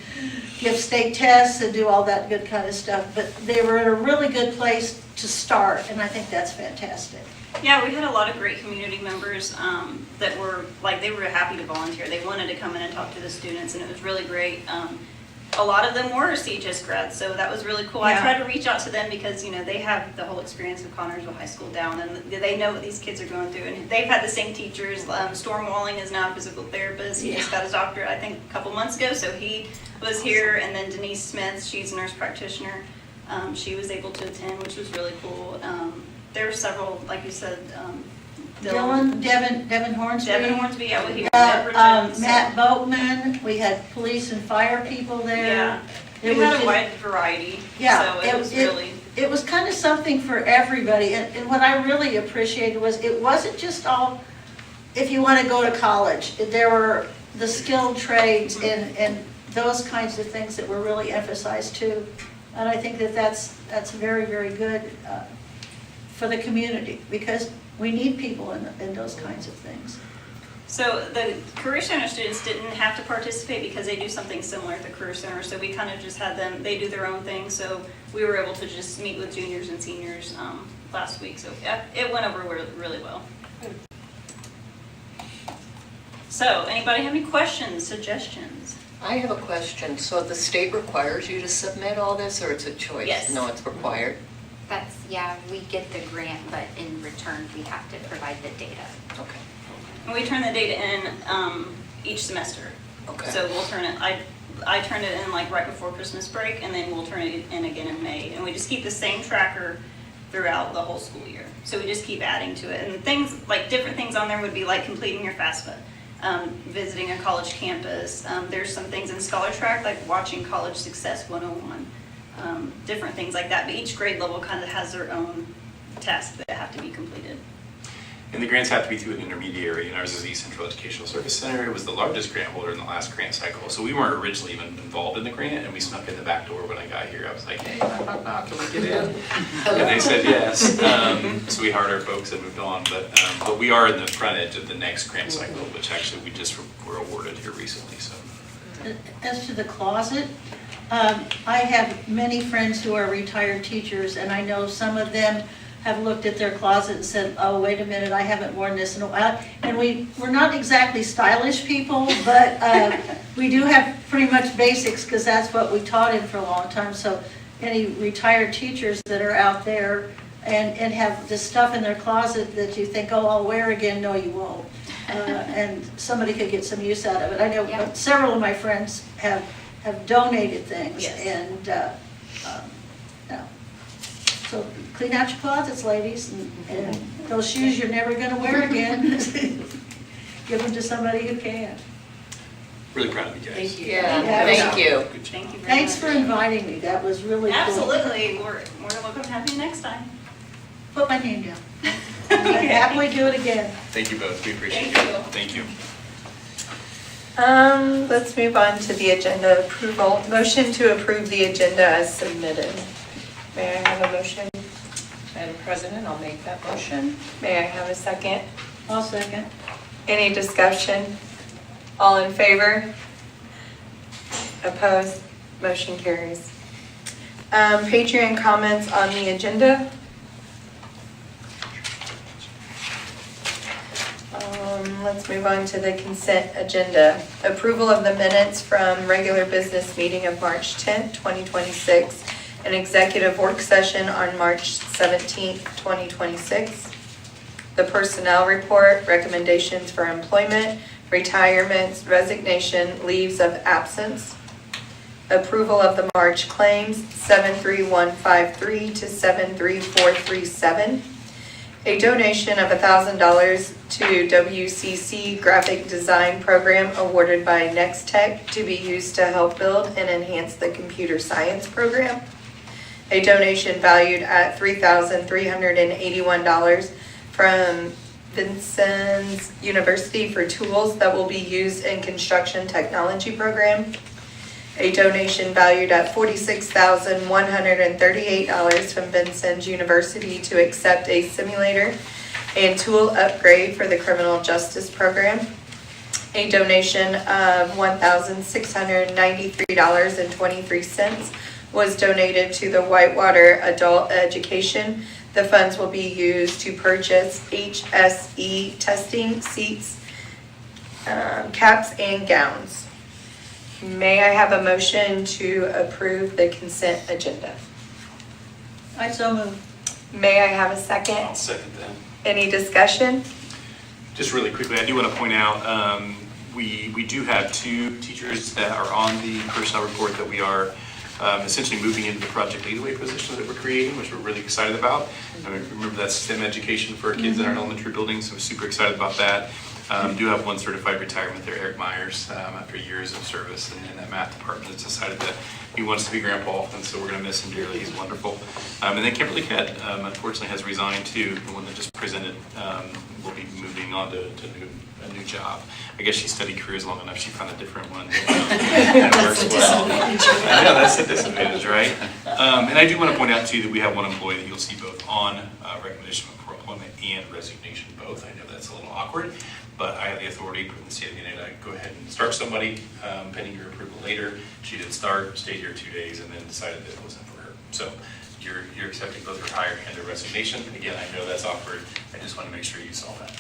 give state tests and do all that good kind of stuff. But they were in a really good place to start, and I think that's fantastic. Yeah, we had a lot of great community members that were, they were happy to volunteer. They wanted to come in and talk to the students, and it was really great. A lot of them were CHS grads, so that was really cool. Yeah. I tried to reach out to them because, they have the whole experience of Connersville High School down, and they know what these kids are going through, and they've had the same teachers. Storm Walling is now a physical therapist. He just got his doctorate, I think, a couple months ago, so he was here, and then Denise Smith, she's a nurse practitioner. She was able to attend, which was really cool. There were several, like you said, Devin Hornsby. Devin Hornsby, yeah, we hear Matt Boatman. We had police and fire people there. Yeah, we had a wide variety. Yeah, so it was really. It was kind of something for everybody, and what I really appreciated was it wasn't just all. If you want to go to college, there were the skilled trades and those kinds of things that were really emphasized too, and I think that's very, very good for the community because we need people in those kinds of things. So the Career Center students didn't have to participate because they do something similar at the Career Center. So we kind of just had them, they do their own thing. So we were able to just meet with juniors and seniors last week. So yeah, it went over really well. So anybody have any questions, suggestions? I have a question. So the state requires you to submit all this, or it's a choice? Yes. No, it's required. That's, yeah, we get the grant, but in return, we have to provide the data. Okay. And we turn the data in each semester. Okay. So we'll turn it, I turn it in like right before Christmas break, and then we'll turn it in again in May. And we just keep the same tracker throughout the whole school year. So we just keep adding to it. And things, like different things on there would be like completing your FAFSA, visiting a college campus. There's some things in Scholar Track, like watching College Success 101, different things like that. But each grade level kind of has their own tasks that have to be completed. And the grants have to be through an intermediary, and ours is the East Central Educational Service Center. It was the largest grant holder in the last grant cycle, so we weren't originally even involved in the grant, and we snuck in the back door when I got here. I was like, hey, can we get in? And they said yes. So we hired our folks and moved on, but we are in the front edge of the next grant cycle, which actually we just were awarded here recently. So, As to the closet, I have many friends who are retired teachers, and I know some of them have looked at their closet and said, oh, wait a minute, I haven't worn this in a while. And we're not exactly stylish people, but we do have pretty much basics because that's what we taught in for a long time. So any retired teachers that are out there and have the stuff in their closet that you think, oh, I'll wear again, no, you won't. And somebody could get some use out of it. I know several of my friends have donated things. Yes. And no. So clean out your closets, ladies, and those shoes you're never going to wear again, give them to somebody who can. really proud of you guys. Thank you. Yeah, thank you. Good job. Thank you very Thanks much. for inviting me, that was really cool. Absolutely. We're more than welcome to have you next time. Put my name down. I'd happily do it again. Thank you both. We appreciate Thank it. you. Thank you. Let's move on to the agenda approval. Motion to approve the agenda as submitted. May I have a motion? Madam President, I'll make that motion. May I have a second? I'll second. Any discussion? All in favor? Opposed? Motion carries. Patreon comments on the agenda. Let's move on to the consent agenda. Approval of the minutes from regular business meeting of March 10th, 2026, an executive work session on March 17th, 2026. The personnel report, recommendations for employment, retirements, resignation, leaves of absence. Approval of the March claims 73153 to 73437. A donation of $1,000 to WCC Graphic Design Program awarded by Next Tech to be used to help build and enhance the computer science program. A donation valued at $3,381 from Vincennes University for tools that will be used in construction technology program. A donation valued at $46,138 from Vincennes University to accept a simulator and tool upgrade for the criminal justice program. A donation of $1,693.23 was donated to the Whitewater Adult Education. The funds will be used to purchase HSE testing seats, caps, and gowns. May I have a motion to approve the consent agenda? I so move. May I have a second? I'll second that. Any discussion? Just really quickly, I do want to point out, we do have 2 teachers that are on the personnel report that we are essentially moving into the Project Leadaway position that we're creating, which we're really excited about. I mean, remember that's STEM education for our kids in our elementary buildings, so we're super excited about that. Do have one certified retirement there, Eric Myers, after years of service in that math department, has decided that he wants to be grandpa, and so we're going to miss him dearly. He's wonderful. And then Kimberly Kett, unfortunately, has resigned too. The one that just presented will be moving on to a new job. I guess she studied careers long enough. She found a different one that works well. Yeah, that's the disadvantage, right? And I do want to point out too that we have one employee that you'll see both on recommendation for employment and resignation both. I know that's a little awkward. but I have the authority from the CFDNA to go ahead and start somebody pending your approval later. She did start, stayed here 2 days, and then decided that it wasn't for her. So you're accepting both her hire and her resignation. Again, I know that's awkward. I just want to make sure you saw that.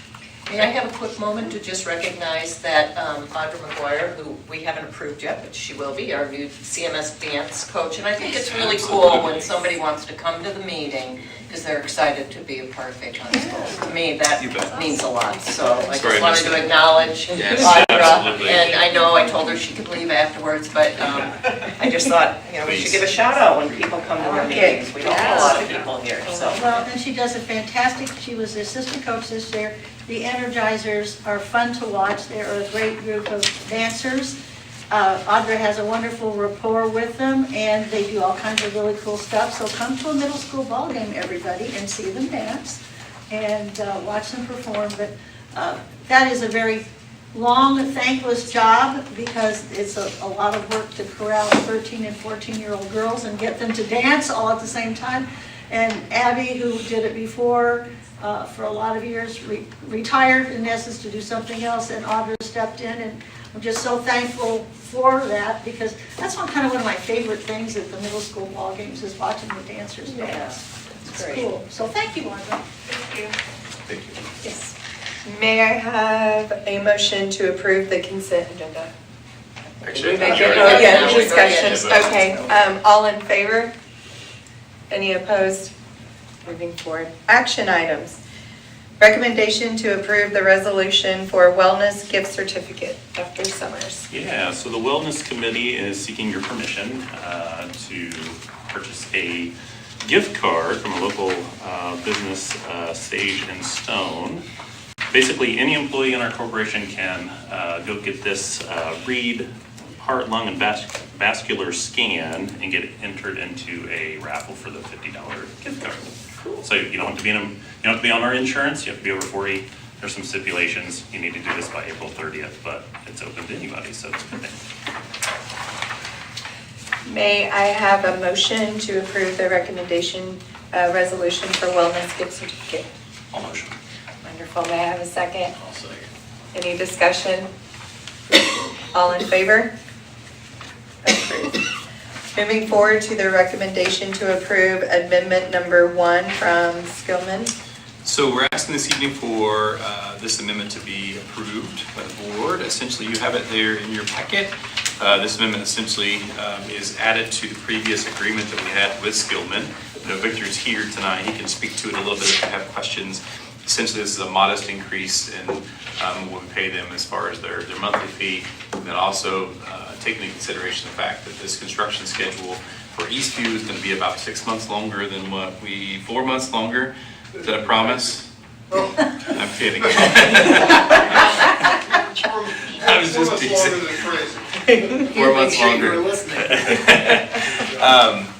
May I have a quick moment to just recognize that Audra McGuire, who we haven't approved yet, but she will be our new CMS dance coach. And I think it's really cool when somebody wants to come to the meeting because they're excited to be a part of Fayette County Schools. To me, that means a lot. So I just wanted to acknowledge Audra. And I know I told her she could leave afterwards, but I just thought, we should give a shout out when people come to our meetings. We don't have a lot of people here, so. Well, and she does a fantastic, she was the assistant coach this year. The Energizers are fun to watch. They're a great group of dancers. Audra has a wonderful rapport with them, and they do all kinds of really cool stuff. So come to a middle school ball game, everybody, and see them dance and watch them perform. But that is a very long, thankless job because it's a lot of work to corral 13 and 14-year-old girls and get them to dance all at the same time. And Abby, who did it before, for a lot of years, retired in essence to do something else, and Audra stepped in, and I'm just so thankful for that because that's kind of one of my favorite things at the middle school ball games is watching the dancers dance. It's great. cool. So thank you, Audra. Thank you. Thank you. Yes. May I have a motion to approve the consent agenda? Actually, Oh, yeah, discussion. Okay, all in favor? Any opposed? Moving forward. Action items. Recommendation to approve the resolution for wellness gift certificate after Summers. Yeah, so the Wellness Committee is seeking your permission to purchase a gift card from a local business, Sage and Stone. Basically, any employee in our corporation can go get this read heart, lung, and vascular scan and get entered into a raffle for the $50 gift card. So you don't have to be on our insurance. You have to be over 40. There's some stipulations. You need to do this by April 30th, but it's open to anybody, so it's a good thing. May I have a motion to approve the recommendation resolution for wellness gift certificate? I'll motion. Wonderful. May I have a second? I'll second. Any discussion? All in favor? Approved. Moving forward to the recommendation to approve amendment number 1 from Skillman. So we're asking this evening for this amendment to be approved by the board. Essentially, you have it there in your packet. This amendment essentially is added to the previous agreement that we had with Skillman. Victor's here tonight. He can speak to it a little bit if you have questions. Essentially, this is a modest increase in what we pay them as far as their monthly fee. And then also taking into consideration the fact that this construction schedule for Eastview is going to be about 6 months longer than 4 months longer. Is that a promise? I'm kidding. I was just teasing. 4 months longer.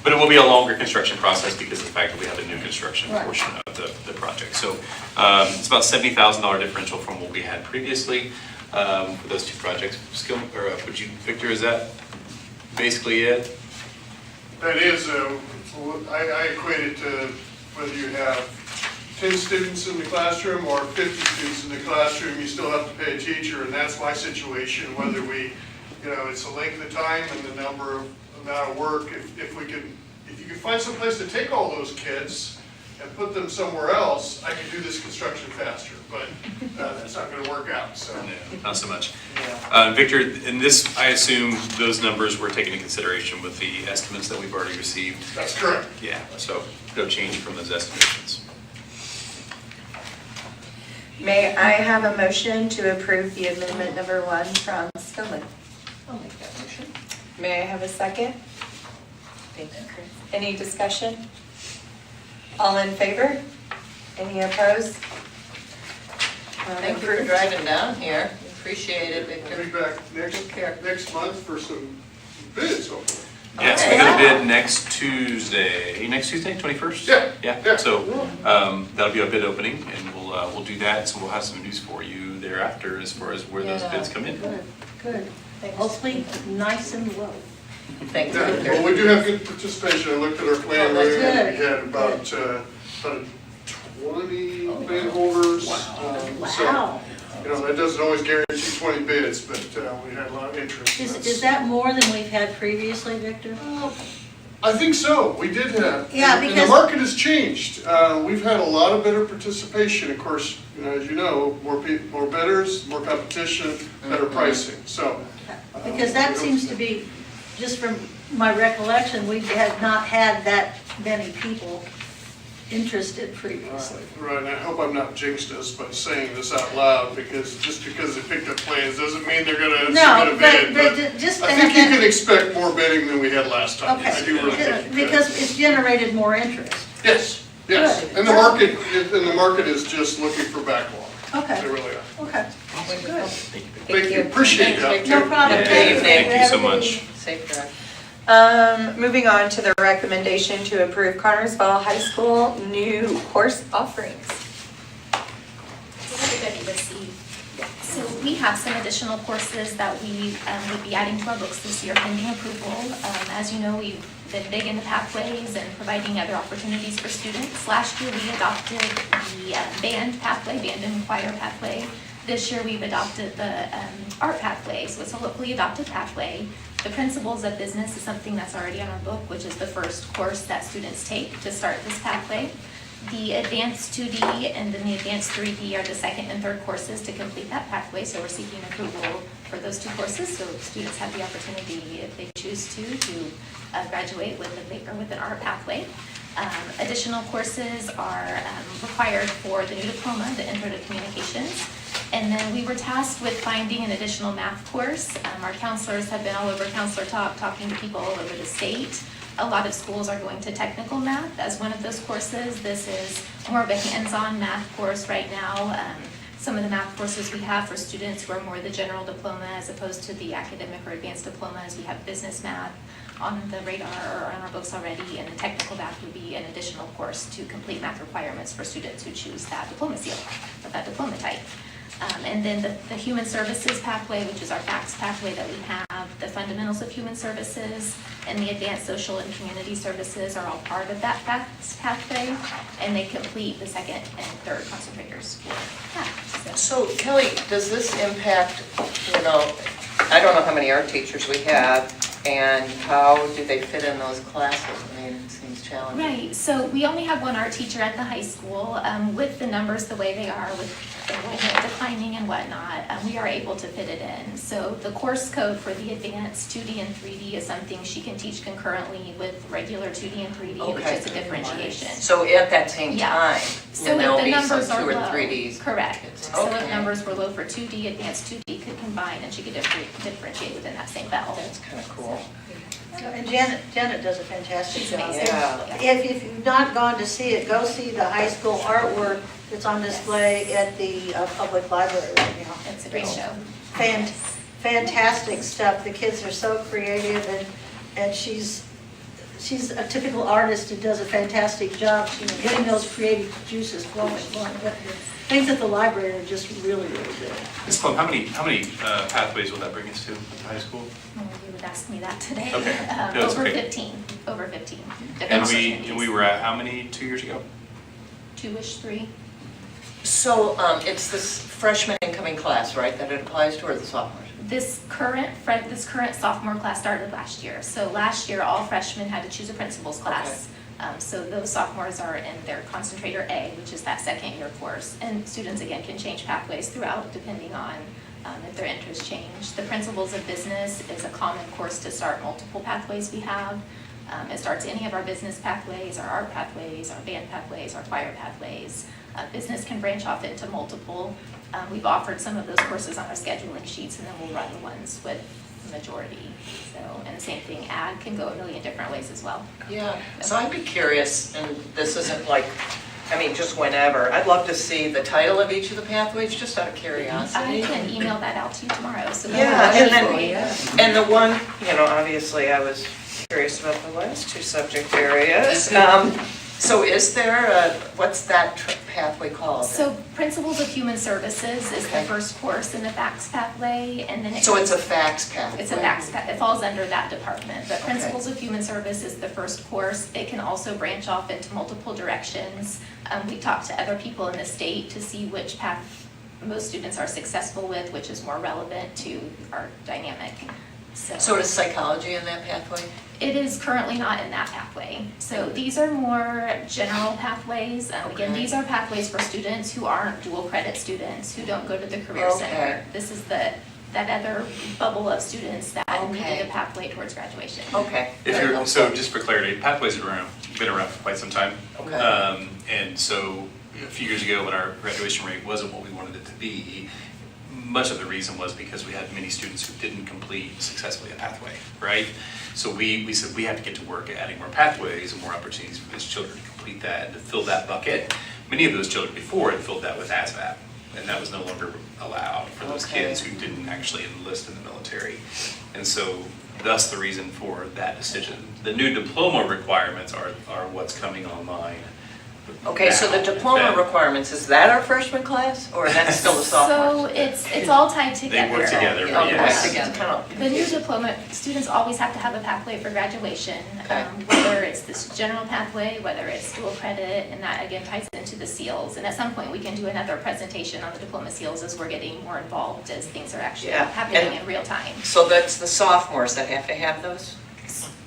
But it will be a longer construction process because of the fact that we have a new construction portion of the project. So it's about $70,000 differential from what we had previously for those two projects. Victor, is that basically it? That is, I equate it to whether you have 10 students in the classroom or 50 students in the classroom, you still have to pay a teacher, and that's my situation, whether we, it's the length of time and the amount of work. If you can find some place to take all those kids and put them somewhere else, I can do this construction faster, but that's not going to work out, so. No, not so much. Victor, in this, I assume those numbers were taken into consideration with the estimates that we've already received? That's correct. Yeah, so no change from those estimations. May I have a motion to approve the amendment number 1 from Skillman? I'll make that motion. May I have a second? Thank you, Chris. Any discussion? All in favor? Any opposed? Thank you for driving down here. Appreciate it, Victor. I'll be back next month for some bids, hopefully. Yeah, so we got a bid next Tuesday. Next Tuesday, 21st? Yeah. So that'll be a bid opening, and we'll do that. So we'll have some news for you thereafter as far as where those bids come in. Good. Hopefully nice and low. Thank you. Well, we do have good participation. I looked at our plan room. We had about 20 plan holders. Wow. So that doesn't always guarantee 20 bids, but we had a lot of interest. Is that more than we've had previously, Victor? I think so, we did have. Yeah, And the because- market has changed. We've had a lot of bidder participation. Of course, as you know, more bidders, more competition, better pricing, so. Because that seems to be, just from my recollection, we had not had that many people interested previously. Right, and I hope I'm not jinxed us by saying this out loud, because just because they picked up plans doesn't mean they're gonna submit a bid. but just to I think have you that- can expect more bidding than we had last time. Okay, I do really think you could. because it's generated more interest. Yes, yes, Good. and the market is just looking for backlog. Okay. They really are. Okay. Good. Thank you, appreciate that. No problem. Yeah. Thank you. Thank you so much. Safe drive. Moving on to the recommendation to approve Connersville High School new course offerings. Did everybody receive? So we have some additional courses that we would be adding to our books this year pending approval. As you know, we've been big into pathways and providing other opportunities for students. Last year, we adopted the band pathway, band and choir pathway. This year, we've adopted the art pathway, so it's a locally adopted pathway. The Principles of Business is something that's already on our book, which is the first course that students take to start this pathway. The Advanced 2D and then the Advanced 3D are the second and third courses to complete that pathway, so we're seeking approval for those two courses, so students have the opportunity, if they choose to graduate with an art pathway. Additional courses are required for the new diploma, the Intro to Communications. And then we were tasked with finding an additional math course. Our counselors have been all over Counselor Talk, talking to people all over the state. A lot of schools are going to technical math as one of those courses. This is more of a hands-on math course right now. Some of the math courses we have for students who are more the general diploma as opposed to the academic or advanced diplomas. We have business math on the radar or on our books already, and the technical math would be an additional course to complete math requirements for students who choose that diploma seal, or that diploma type. And then the Human Services pathway, which is our FACS pathway that we have, the Fundamentals of Human Services, and the Advanced Social and Community Services are all part of that FACS pathway, and they complete the second and third concentrators for that. So Kelly, does this impact, I don't know how many art teachers we have, and how do they fit in those classes? I mean, it seems challenging. Right, so we only have one art teacher at the high school. With the numbers the way they are, with enrollment declining and whatnot, we are able to fit it in. So the course code for the advanced 2D and 3D is something she can teach concurrently with regular 2D and 3D, which is a differentiation. So at that same time, So there'll if the be some numbers are 2 or low, 3Ds. correct. So if Okay. numbers were low for 2D, advanced 2D could combine and she could differentiate within that same bell. That's kind of cool. And Janet does a fantastic She's job. amazing. Yeah. If you've not gone to see it, go see the high school artwork that's on display at the public library right now. It's a great show. Fantastic stuff. The kids are so creative, and she's a typical artist who does a fantastic job, getting those creative juices flowing. But the things at the library are just really, really good. Ms. Plum, how many pathways will that bring us to at the high school? Oh, you would ask me that today. Okay. No, it's Over okay. 15, over 15. And we were at how many 2 years ago? 2-ish, 3. So it's this freshman incoming class, right, that it applies to, or the sophomores? This current sophomore class started last year. So last year, all freshmen had to choose a principal's class. So those sophomores are in their concentrator A, which is that second year course. And students, again, can change pathways throughout depending on if their interests change. The Principles of Business is a common course to start multiple pathways we have. It starts any of our business pathways, our art pathways, our band pathways, our choir pathways. Business can branch off into multiple. We've offered some of those courses on our scheduling sheets, and then we'll run the ones with the majority. So, and the same thing, ag can go a million different ways as well. Yeah, so I'd be curious, and this isn't like, just whenever, I'd love to see the title of each of the pathways, just out of curiosity. I can email that out to you tomorrow. So Yeah, that's and the one, obviously I was curious about the last 2 subject areas. So is there what's that pathway called? So Principles of Human Services is the first course in the FACS pathway, and then So it's a FACS pathway? It's a FACS pathway. It falls under that department. But Principles of Human Service is the first course. It can also branch off into multiple directions. We talked to other people in the state to see which path most students are successful with, which is more relevant to our dynamic. So is psychology in that pathway? It is currently not in that pathway. So these are more general pathways. Again, these are pathways for students who aren't dual credit students, who don't go to the Career Center. This is that other bubble of students that needed a pathway towards graduation. Okay. So just for clarity, pathways have been around for quite some time. Okay. And so a few years ago when our graduation rate wasn't what we wanted it to be, much of the reason was because we had many students who didn't complete successfully a pathway, right? So we said we have to get to work at adding more pathways and more opportunities for these children to complete that and to fill that bucket. Many of those children before had filled that with ASVAB, and that was no longer allowed for those kids who didn't actually enlist in the military. And so thus the reason for that decision. The new diploma requirements are what's coming online. Okay, so the diploma requirements, is that our freshman class, or that's still the sophomore? So it's all tied together. They work together, but yes. The new diploma, students always have to have a pathway for graduation, whether it's this general pathway, whether it's dual credit, and that again ties into the SEALs. And at some point, we can do another presentation on the diploma SEALs as we're getting more involved, as things are actually happening in real time. So that's the sophomores that have to have those?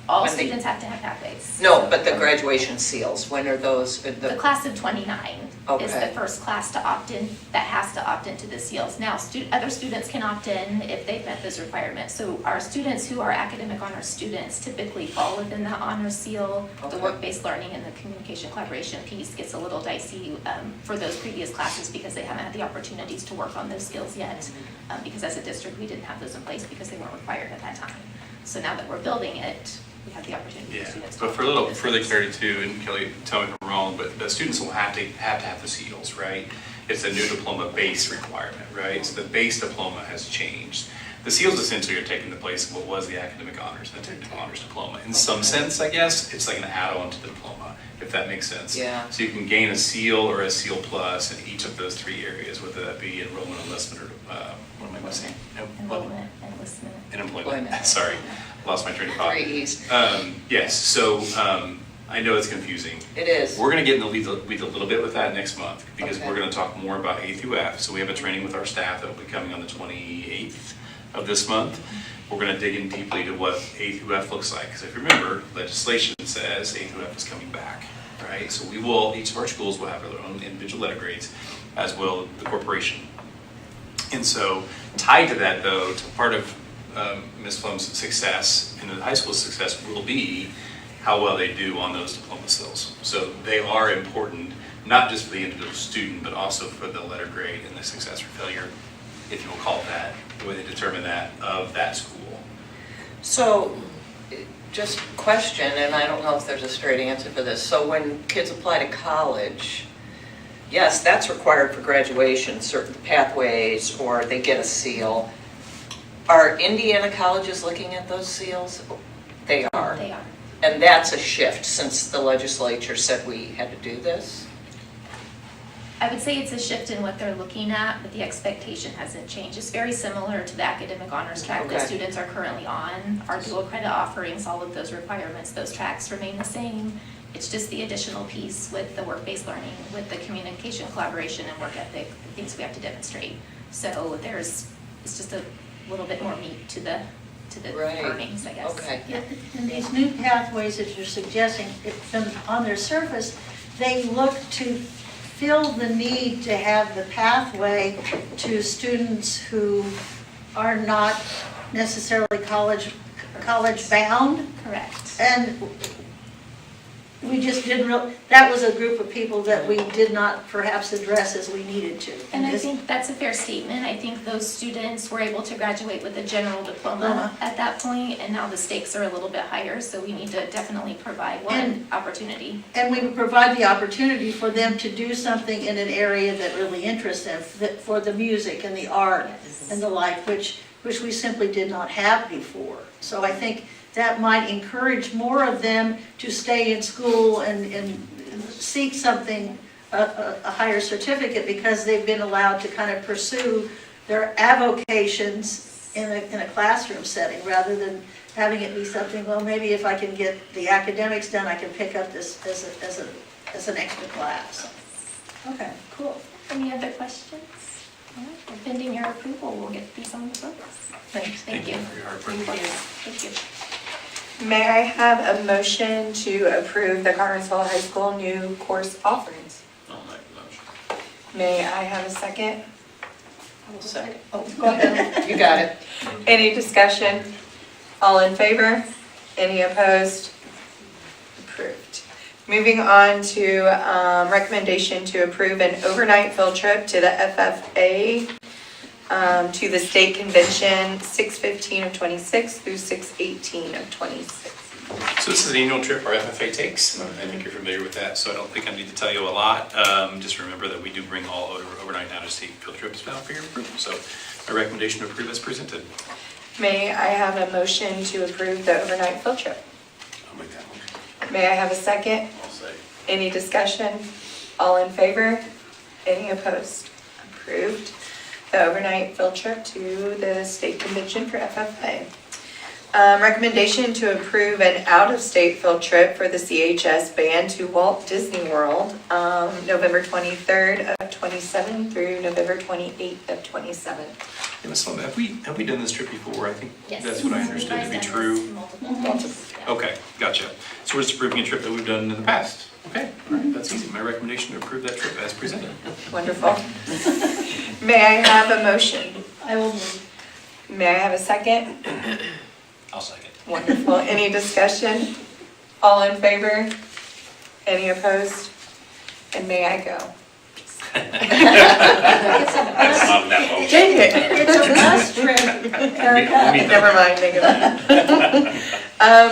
All students have to have pathways. No, but the graduation seals, when are those? The class of 29 is the first class to opt in, that has to opt into the SEALs. Now, other students can opt in if they've met those requirements. So our students who are academic honors students typically fall within the honors SEAL. The work-based learning and the communication collaboration piece gets a little dicey for those previous classes because they haven't had the opportunities to work on those skills yet. Because as a district, we didn't have those in place because they weren't required at that time. So now that we're building it, we have the opportunity for students to. But for a little further clarity too, and Kelly, tell me if I'm wrong, but the students will have to have the SEALs, right? It's a new diploma base requirement, right? So the base diploma has changed. The SEALs essentially are taking the place of what was the academic honors and the technical honors diploma. In some sense, I guess, it's like an add-on to the diploma, if that makes sense. Yeah. So you can gain a SEAL or a SEAL plus in each of those three areas, whether that be enrollment, enlistment, or what am I missing? Enrollment, enlistment. And employment. Sorry, lost my train of thought. 3 E's. Yes, so I know it's confusing. It is. We're going to get in the weeds a little bit with that next month because we're going to talk more about A through F. So we have a training with our staff that will be coming on the 28th of this month. We're going to dig in deeply to what A through F looks like. Because if you remember, legislation says A through F is coming back, right? So we will, each of our schools will have their own individual letter grades, as will the corporation. And so tied to that though, to part of Ms. Flum's success and the high school's success will be how well they do on those diploma skills. So they are important, not just for the individual student, but also for the letter grade and the success or failure, if you will call it that, the way they determine that, of that school. So, just question, and I don't know if there's a straight answer for this. So when kids apply to college, yes, that's required for graduation, certain pathways, or they get a SEAL. Are Indiana colleges looking at those SEALs? They are. They are. And that's a shift since the legislature said we had to do this? I would say it's a shift in what they're looking at, but the expectation hasn't changed. It's very similar to the academic honors track that students are currently on. Our dual credit offerings, all of those requirements, those tracks remain the same. It's just the additional piece with the work-based learning, with the communication, collaboration, and work ethic, the things we have to demonstrate. So it's just a little bit more meat to the earnings, I guess. Okay. Yeah. And these new pathways that you're suggesting, on their surface, they look to fill the need to have the pathway to students who are not necessarily college bound. Correct. And we just didn't that was a group of people that we did not perhaps address as we needed to. And I think that's a fair statement. I think those students were able to graduate with a general diploma at that point, and now the stakes are a little bit higher, so we need to definitely provide one opportunity. And we provide the opportunity for them to do something in an area that really interests them, for the music and the art and the like, which we simply did not have before. So I think that might encourage more of them to stay in school and seek something, a higher certificate, because they've been allowed to kind of pursue their avocations in a classroom setting, rather than having it be something, well, maybe if I can get the academics done, I can pick up this as an extra class. Okay, cool. Any other questions? And pending your approval, we'll get these on the books. Thanks. Thank you. for your hard work. Thank you. May I have a motion to approve the Connersville High School new course offerings? I'll make the motion. May I have a second? Second. Oh, go ahead. You got it. Any discussion? All in favor? Any opposed? Approved. Moving on to recommendation to approve an overnight field trip to the FFA to the state convention 6/15 of 26 through 6/18 of 26. So this is an annual trip our FFA takes. I think you're familiar with that, so I don't think I need to tell you a lot. Just remember that we do bring all overnight out-of-state field trips down for your approval. So my recommendation to approve as presented. May I have a motion to approve the overnight field trip? I'll make that motion. May I have a second? I'll say. Any discussion? All in favor? Any opposed? Approved. The overnight field trip to the state convention for FFA. Recommendation to approve an out-of-state field trip for the CHS band to Walt Disney World, November 23rd of 27 through November 28th of 27. Hey, Ms. Sloan, have we done this trip before? I think Yes. that's what I understood to be true. Okay, gotcha. So we're just approving a trip that we've done in the past. Okay, all right, that's easy. My recommendation to approve that trip as presented. Wonderful. May I have a motion? I will move. May I have a second? I'll second. Wonderful. Any discussion? All in favor? Any opposed? And may I go? That's not that motion. Dang it. It's a bus trip, Erica. Never mind, negative.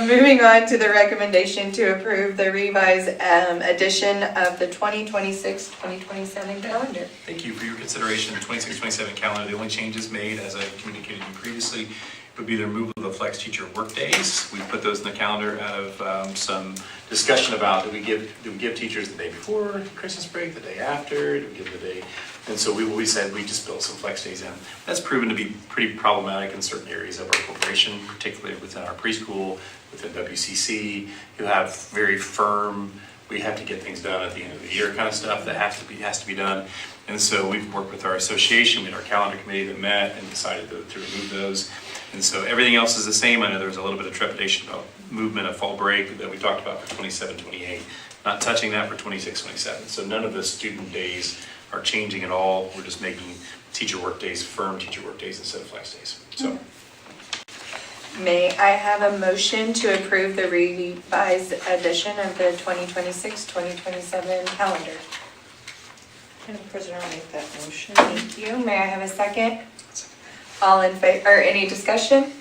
Moving on to the recommendation to approve the revised edition of the 2026-2027 calendar. Thank you for your consideration. The 26-27 calendar, the only changes made, as I communicated to you previously, would be the removal of the flex teacher work days. We put those in the calendar out of some discussion about do we give teachers the day before Christmas break, the day after, do we give the day? And so we said we just built some flex days in. That's proven to be pretty problematic in certain areas of our corporation, particularly within our preschool, within WCC, who have very firm, we have to get things done at the end of the year kind of stuff that has to be done. And so we've worked with our association, we had our calendar committee that met and decided to remove those. And so everything else is the same. I know there was a little bit of trepidation about movement of fall break that we talked about for 27-28. Not touching that for 26-27. So none of the student days are changing at all. We're just making teacher work days, firm teacher work days instead of flex days. So. May I have a motion to approve the revised edition of the 2026-2027 calendar? Madam President, I'll make that motion. Thank you. May I have a second? All in favor, or any discussion?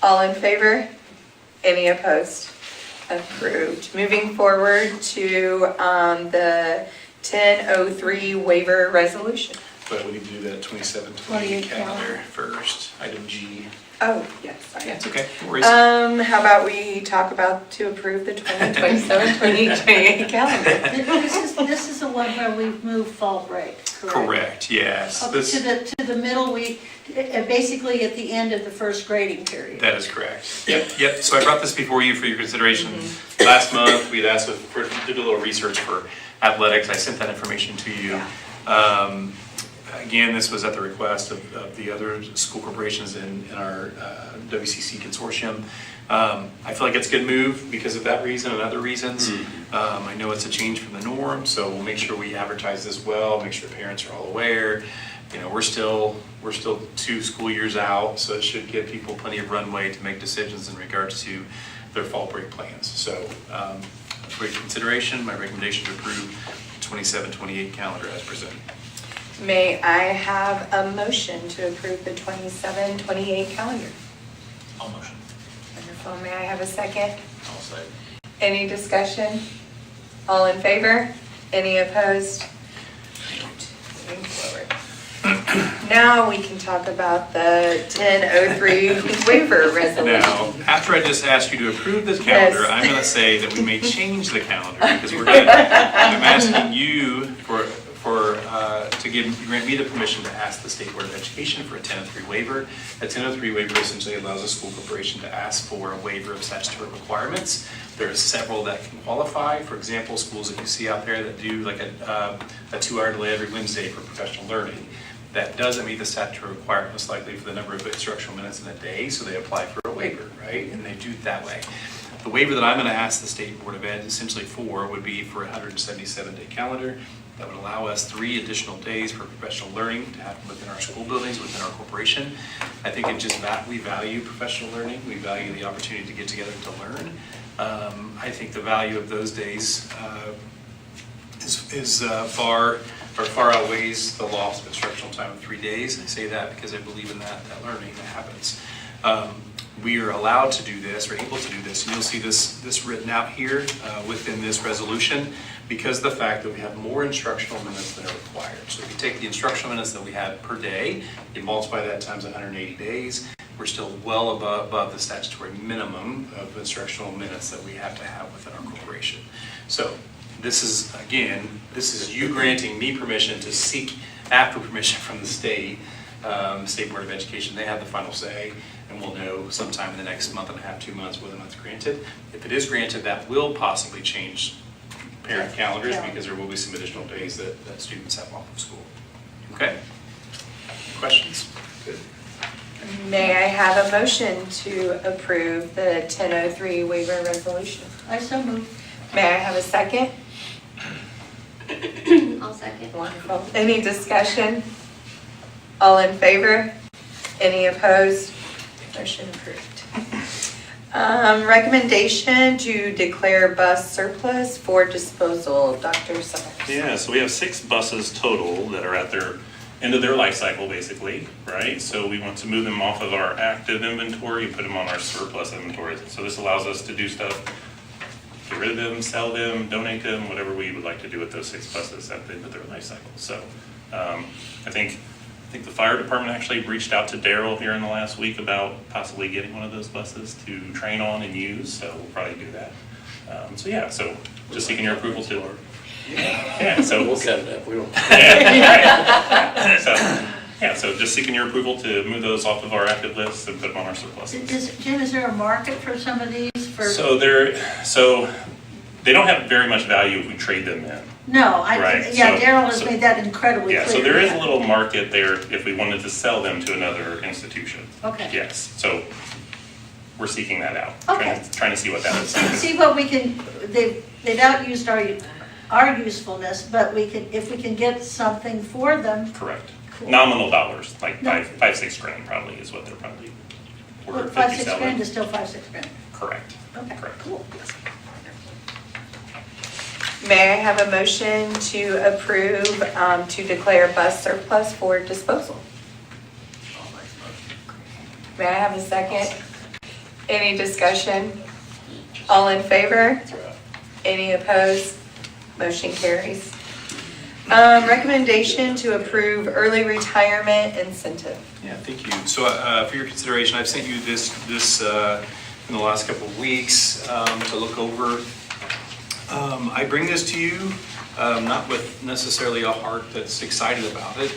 All in favor? Any opposed? Approved. Moving forward to the 1003 waiver resolution. But we need to do that 27-28 calendar first, item G. Oh, yes. Yeah, it's okay, no worries. How about we talk about to approve the 2027-2028 calendar? This is the one where we've moved fall break, correct? Correct, yes. Up to the middle week, basically at the end of the first grading period. That is correct. Yep. So I brought this before you for your consideration. Last month, we had asked did a little research for athletics. I sent that information to you. Again, this was at the request of the other school corporations in our WCC consortium. I feel like it's a good move because of that reason and other reasons. I know it's a change from the norm, so we'll make sure we advertise this well, make sure parents are all aware. You know, we're still 2 school years out, so it should give people plenty of runway to make decisions in regards to their fall break plans. So for your consideration, my recommendation to approve the 27-28 calendar as presented. May I have a motion to approve the 27-28 calendar? I'll motion. Wonderful. May I have a second? I'll say. Any discussion? All in favor? Any opposed? Moving forward. Now we can talk about the 1003 waiver resolution. Now, after I just asked you to approve this calendar, Yes. I'm going to say that we may change the calendar because I'm asking you for grant me the permission to ask the State Board of Education for a 1003 waiver. A 1003 waiver essentially allows a school corporation to ask for a waiver of statutory requirements. There are several that can qualify. For example, schools that you see out there that do like a 2-hour delay every Wednesday for professional learning. That doesn't meet the statutory requirement, most likely for the number of instructional minutes in a day, so they apply for a waiver, right? And they do it that way. The waiver that I'm going to ask the State Board of Ed essentially for would be for a 177-day calendar that would allow us 3 additional days for professional learning to happen within our school buildings, within our corporation. I think it just that we value professional learning. We value the opportunity to get together to learn. I think the value of those days is far outweighs the loss of instructional time of 3 days. I say that because I believe in that learning that happens. We are allowed to do this, or able to do this, and you'll see this written out here within this resolution because of the fact that we have more instructional minutes than are required. So if you take the instructional minutes that we have per day, you multiply that times 180 days, we're still well above the statutory minimum of instructional minutes that we have to have within our corporation. So this is you granting me permission to seek after permission from the State Board of Education. They have the final say, and we'll know sometime in the next month and a half, 2 months, whether or not it's granted. If it is granted, that will possibly change parent calendars because there will be some additional days that students have off of school. Okay? Questions? Good. May I have a motion to approve the 1003 waiver resolution? I so move. May I have a second? I'll second. Wonderful. Any discussion? All in favor? Any opposed? Motion approved. Recommendation to declare bus surplus for disposal. Dr. Summers. Yeah, so we have 6 buses total that are at their end of their life cycle, basically, right? So we want to move them off of our active inventory and put them on our surplus inventory. So this allows us to do stuff, get rid of them, sell them, donate them, whatever we would like to do with those 6 buses at the end of their life cycle. So I think the fire department actually reached out to Daryl here in the last week about possibly getting one of those buses to train on and use, so we'll probably do that. So just seeking your approval to. Yeah, so we'll set it up. We don't. Yeah, right. So just seeking your approval to move those off of our active list and put them on our surpluses. Jim, is there a market for some of these? So they don't have very much value if we trade them in. No, Right, Daryl has made that incredibly clear. Yeah, so there is a little market there if we wanted to sell them to another institution. Okay. Yes, so we're seeking that out. Okay. Trying to see what that is. See what we can, they've outused our usefulness, but if we can get something for them. Correct. Cool. Nominal dollars, like $5-6 grand probably is what they're probably worth. 5-6 grand is still 5-6 grand. Correct. Okay, correct. Cool. May I have a motion to approve to declare bus surplus for disposal? May I have a second? Any discussion? All in favor? Any opposed? Motion carries. Recommendation to approve early retirement incentive. Yeah, thank you. So for your consideration, I've sent you this in the last couple of weeks to look over. I bring this to you not with necessarily a heart that's excited about it.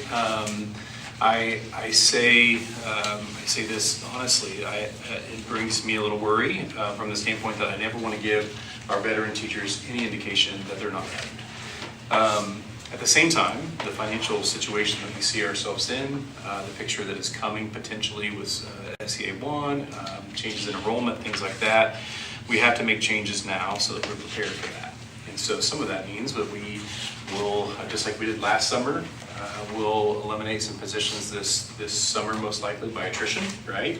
I say this honestly. It brings me a little worry from the standpoint that I never want to give our veteran teachers any indication that they're not valued. At the same time, the financial situation that we see ourselves in, the picture that is coming potentially with SEA 1, changes in enrollment, things like that, we have to make changes now so that we're prepared for that. And so some of that means that we will, just like we did last summer, we'll eliminate some positions this summer, most likely by attrition, right?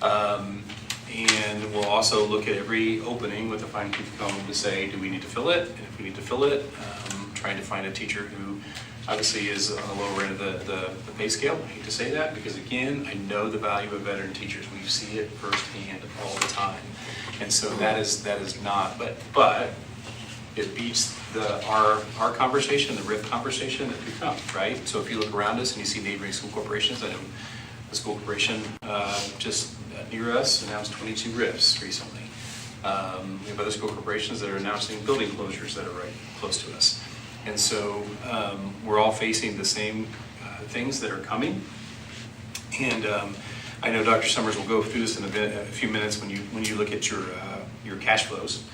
And we'll also look at every opening with a fine-tooth comb to say, do we need to fill it? And if we need to fill it, trying to find a teacher who obviously is on the lower end of the pay scale. I hate to say that because, again, I know the value of veteran teachers. We see it firsthand all the time. And so that is not, but it beats our conversation, the RIF conversation that could come, right? So if you look around us and you see neighboring school corporations, I know the school corporation just near us announced 22 RIFs recently. We have other school corporations that are announcing building closures that are right close to us. And so we're all facing the same things that are coming. And I know Dr. Summers will go through this in a few minutes when you look at your cash flows.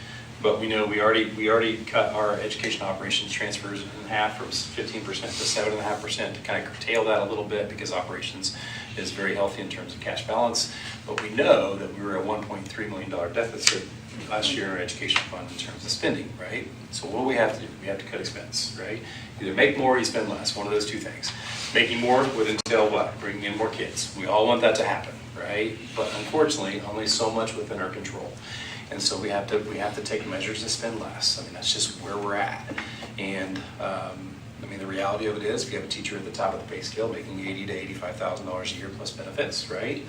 But we know we already cut our education operations transfers in half from 15% to 7.5% to kind of curtail that a little bit because operations is very healthy in terms of cash balance. But we know that we were at $1.3 million deficit last year in our education fund in terms of spending, right? So what do? We have to cut expense, right? Either make more or you spend less, one of those two things. Making more would entail what? Bringing in more kids. We all want that to happen, right? But unfortunately, only so much within our control. And so we have to take measures to spend less. I mean, that's just where we're at. And I mean, the reality of it is, we have a teacher at the top of the pay scale making $80,000 to $85,000 a year plus benefits, right?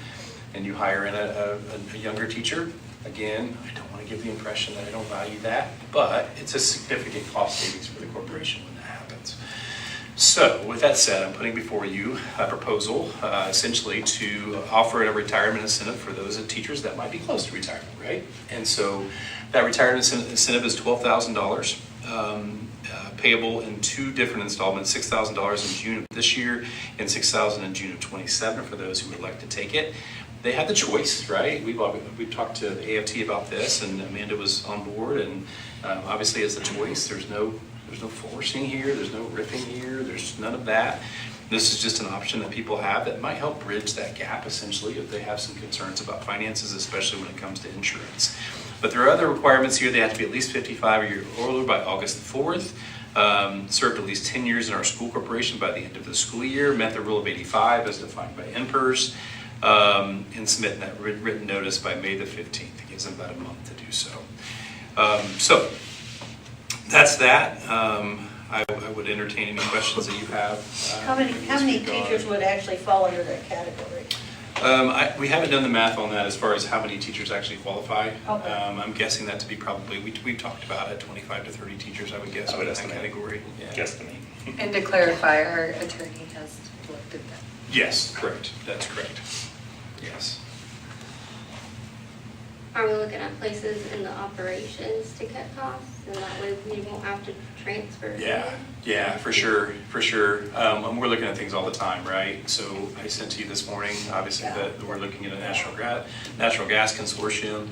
And you hire in a younger teacher. Again, I don't want to give the impression that I don't value that, but it's a significant cost savings for the corporation when that happens. So with that said, I'm putting before you a proposal essentially to offer a retirement incentive for those teachers that might be close to retirement, right? And so that retirement incentive is $12,000 payable in two different installments, $6,000 in June of this year and $6,000 in June of 27 for those who would like to take it. They have the choice, right? We've talked to the AFT about this, and Amanda was on board, and obviously it's a choice. There's no forcing here, there's no ripping here, there's none of that. This is just an option that people have that might help bridge that gap, essentially, if they have some concerns about finances, especially when it comes to insurance. But there are other requirements here. They have to be at least 55 or older by August 4th, served at least 10 years in our school corporation by the end of the school year, met the rule of 85 as defined by NPERS, and submit that written notice by May the 15th. It gives them about a month to do so. So that's that. I would entertain any questions that you have. How many teachers would actually fall under that category? We haven't done the math on that as far as how many teachers actually qualify. Okay. I'm guessing that to be probably, we've talked about it, 25 to 30 teachers, I would guess, in that category. Yeah. Guesstimate. And to clarify, our attorney has looked at that. Yes, correct. That's correct. Yes. Are we looking at places in the operations to cut costs, and that way we won't have to transfer? Yeah, for sure. And we're looking at things all the time, right? So I sent to you this morning, obviously, that we're looking at a natural gas consortium.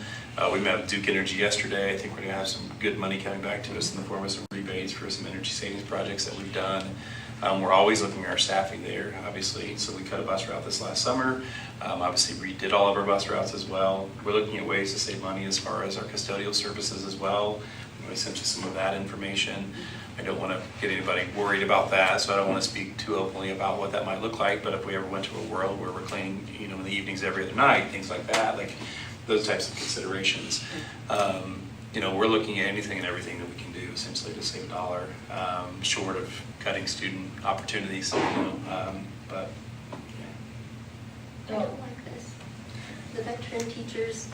We met with Duke Energy yesterday. I think we're going to have some good money coming back to us in the form of some rebates for some energy savings projects that we've done. We're always looking at our staffing there, obviously. So we cut a bus route this last summer. Obviously, we redid all of our bus routes as well. We're looking at ways to save money as far as our custodial services as well. I sent you some of that information. I don't want to get anybody worried about that, so I don't want to speak too openly about what that might look like. But if we ever went to a world where we're cleaning, in the evenings every other night, things like that, like those types of considerations. We're looking at anything and everything that we can do essentially to save a dollar, short of cutting student opportunities. But I don't like this. The veteran teachers.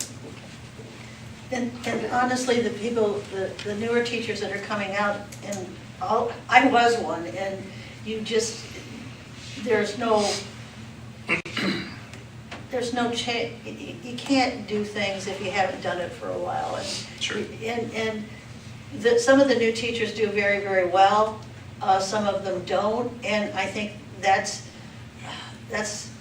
And honestly, the newer teachers that are coming out, and I was one, and there's no change. You can't do things if you haven't done it for a while. And, sure. And some of the new teachers do very, very well. Some of them don't, and I think that's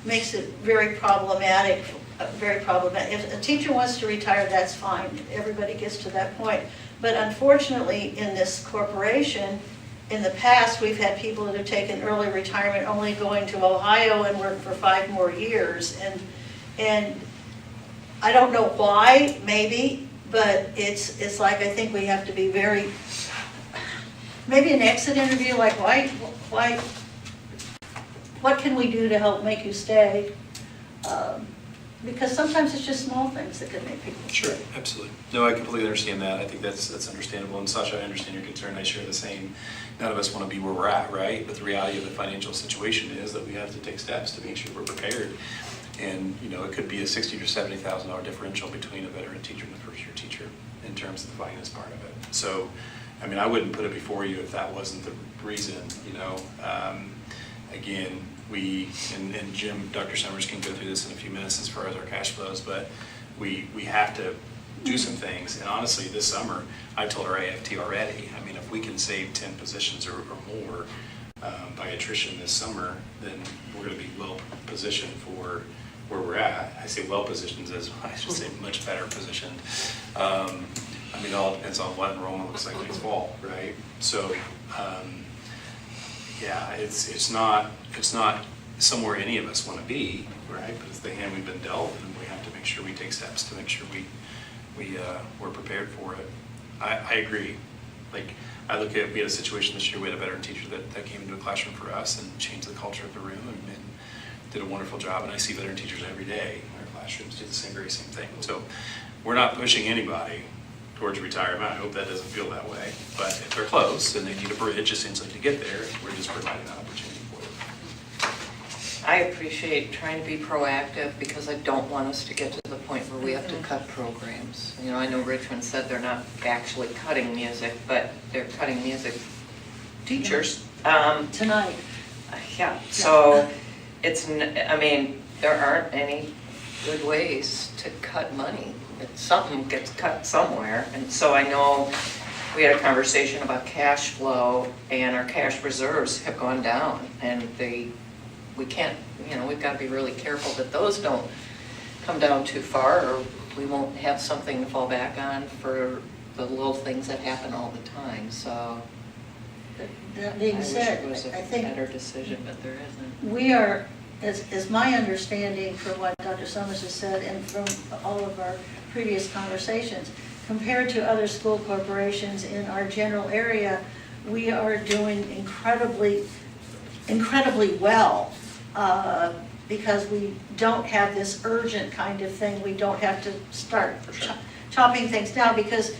makes it very problematic. If a teacher wants to retire, that's fine. Everybody gets to that point. But unfortunately, in this corporation, in the past, we've had people that have taken early retirement only going to Ohio and work for 5 more years. And I don't know why, maybe, but it's like I think we have to be very, maybe an exit interview, like why, what can we do to help make you stay? Because sometimes it's just small things that can make people stay. Sure, absolutely. No, I completely understand that. I think that's understandable. And Sasha, I understand your concern. I share the same. None of us want to be where we're at, right? But the reality of the financial situation is that we have to take steps to make sure we're prepared. And, it could be a $60,000 or $70,000 differential between a veteran teacher and a first-year teacher in terms of the finance part of it. So, I wouldn't put it before you if that wasn't the reason, Again, and Jim, Dr. Summers can go through this in a few minutes as far as our cash flows, but we have to do some things. And honestly, this summer, I told our AFT already, I mean, if we can save 10 positions or more by attrition this summer, then we're going to be well positioned for where we're at. I say well positioned as I should say much better positioned. I mean, it all depends on what enrollment looks like next fall, right? So, yeah, it's not somewhere any of us want to be, right? But it's the hand we've been dealt, and we have to make sure we take steps to make sure we're prepared for it. I agree. Like, I look at, we had a situation this year, we had a veteran teacher that came into a classroom for us and changed the culture of the room and did a wonderful job. And I see veteran teachers every day in our classrooms do the very same thing. So we're not pushing anybody towards retirement. I hope that doesn't feel that way. But if they're close and they need a bridge essentially to get there, we're just providing that opportunity for them. I appreciate trying to be proactive because I don't want us to get to the point where we have to cut programs. You know, I know Richmond said they're not actually cutting music, but they're cutting music teachers. Tonight. Yeah, so I mean, there aren't any good ways to cut money. Something gets cut somewhere. And so I know we had a conversation about cash flow and our cash reserves have gone down and we can't, you know, we've got to be really careful that those don't come down too far or we won't have something to fall back on for the little things that happen all the time. So That being said, I wish it was I a think better decision, but there isn't. we are, as my understanding from what Dr. Summers has said and from all of our previous conversations, compared to other school corporations in our general area, we are doing incredibly well because we don't have this urgent kind of thing. We don't have to start chopping things down because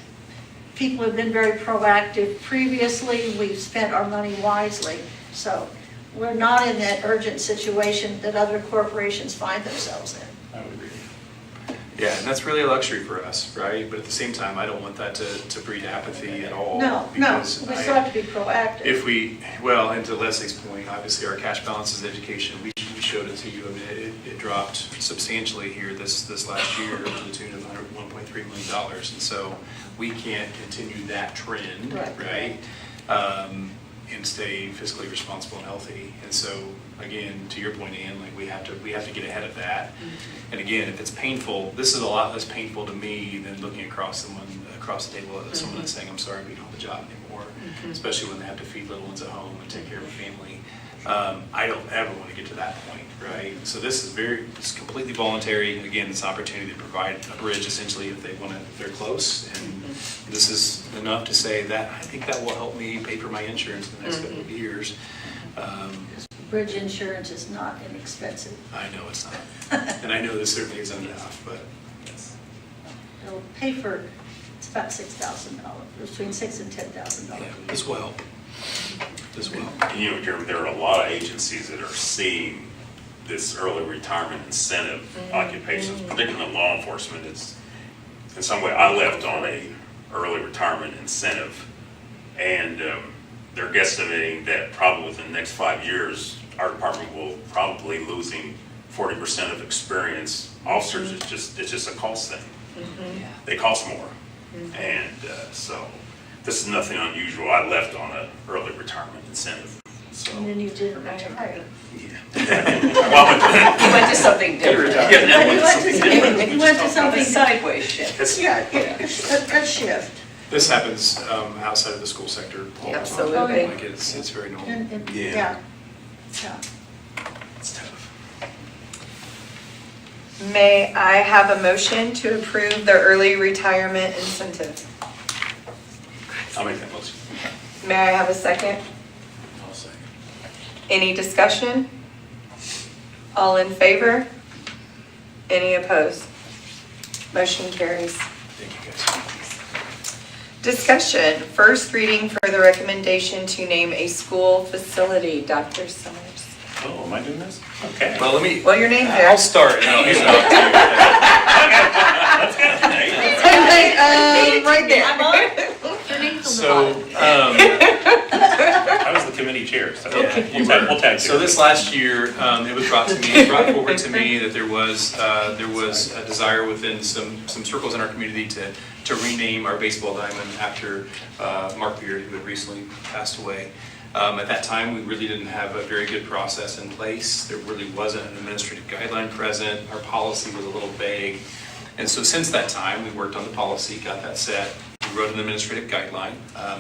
people have been very proactive previously. We've spent our money wisely. So we're not in that urgent situation that other corporations find themselves in. I would agree. Yeah, and that's really a luxury for us, right? But at the same time, I don't want that to breed apathy at all. No, we still have to be proactive. And to Leslie's point, obviously our cash balances education, we showed it to you. I mean, it dropped substantially here this last year to the tune of $1.3 million. And so we can't continue that trend, right? And stay fiscally responsible and healthy. And so, again, to your point, Ann, like we have to get ahead of that. Mm-hmm. And again, if it's painful, this is a lot less painful to me than looking across the table at someone that's saying, "I'm sorry, we don't have a job anymore," especially when they have to feed little ones at home and take care of a family. I don't ever want to get to that point, right? So this is it's completely voluntary. Again, it's an opportunity to provide a bridge essentially if they're close. And this is enough to say that I think that will help me pay for my insurance in the next couple of years. Bridge insurance is not inexpensive. I know it's not. And I know this certainly isn't enough, but yes. It'll pay for, it's about $6,000, between $6,000 and $10,000. Yeah, this will help. You know, Jeremy, there are a lot of agencies that are seeing this early retirement incentive occupations, particularly in law enforcement. It's in some way, I left on a early retirement incentive, and they're guesstimating that probably within the next 5 years, our department will probably losing 40% of experienced officers. It's just a cost thing. They cost more, and so this is nothing unusual. I left on an early retirement incentive. So. And then you didn't retire. He went to something different. He went to something sideways shift. A shift. This happens outside of the school sector all the time. Absolutely. Like it's very normal. Yeah. It's tough. May I have a motion to approve the early retirement incentive? I'll make that motion. May I have a second? I'll second. Any discussion? All in favor? Any opposed? Motion carries. Thank you, guys. Discussion, first reading for the recommendation to name a school facility. Dr. Summers. Oh, am I doing this? Okay. Well, your name's there. I'll start. No, he's not. Right there. So, I was the committee chair. So You we'll tag So this last year, it was brought forward to me that there was a desire within some circles in our community to rename our baseball diamond after Mark Beard, who had recently passed away. At that time, we really didn't have a very good process in place. There really wasn't an administrative guideline present. Our policy was a little vague. And so since that time, we worked on the policy, got that set. We wrote an administrative guideline,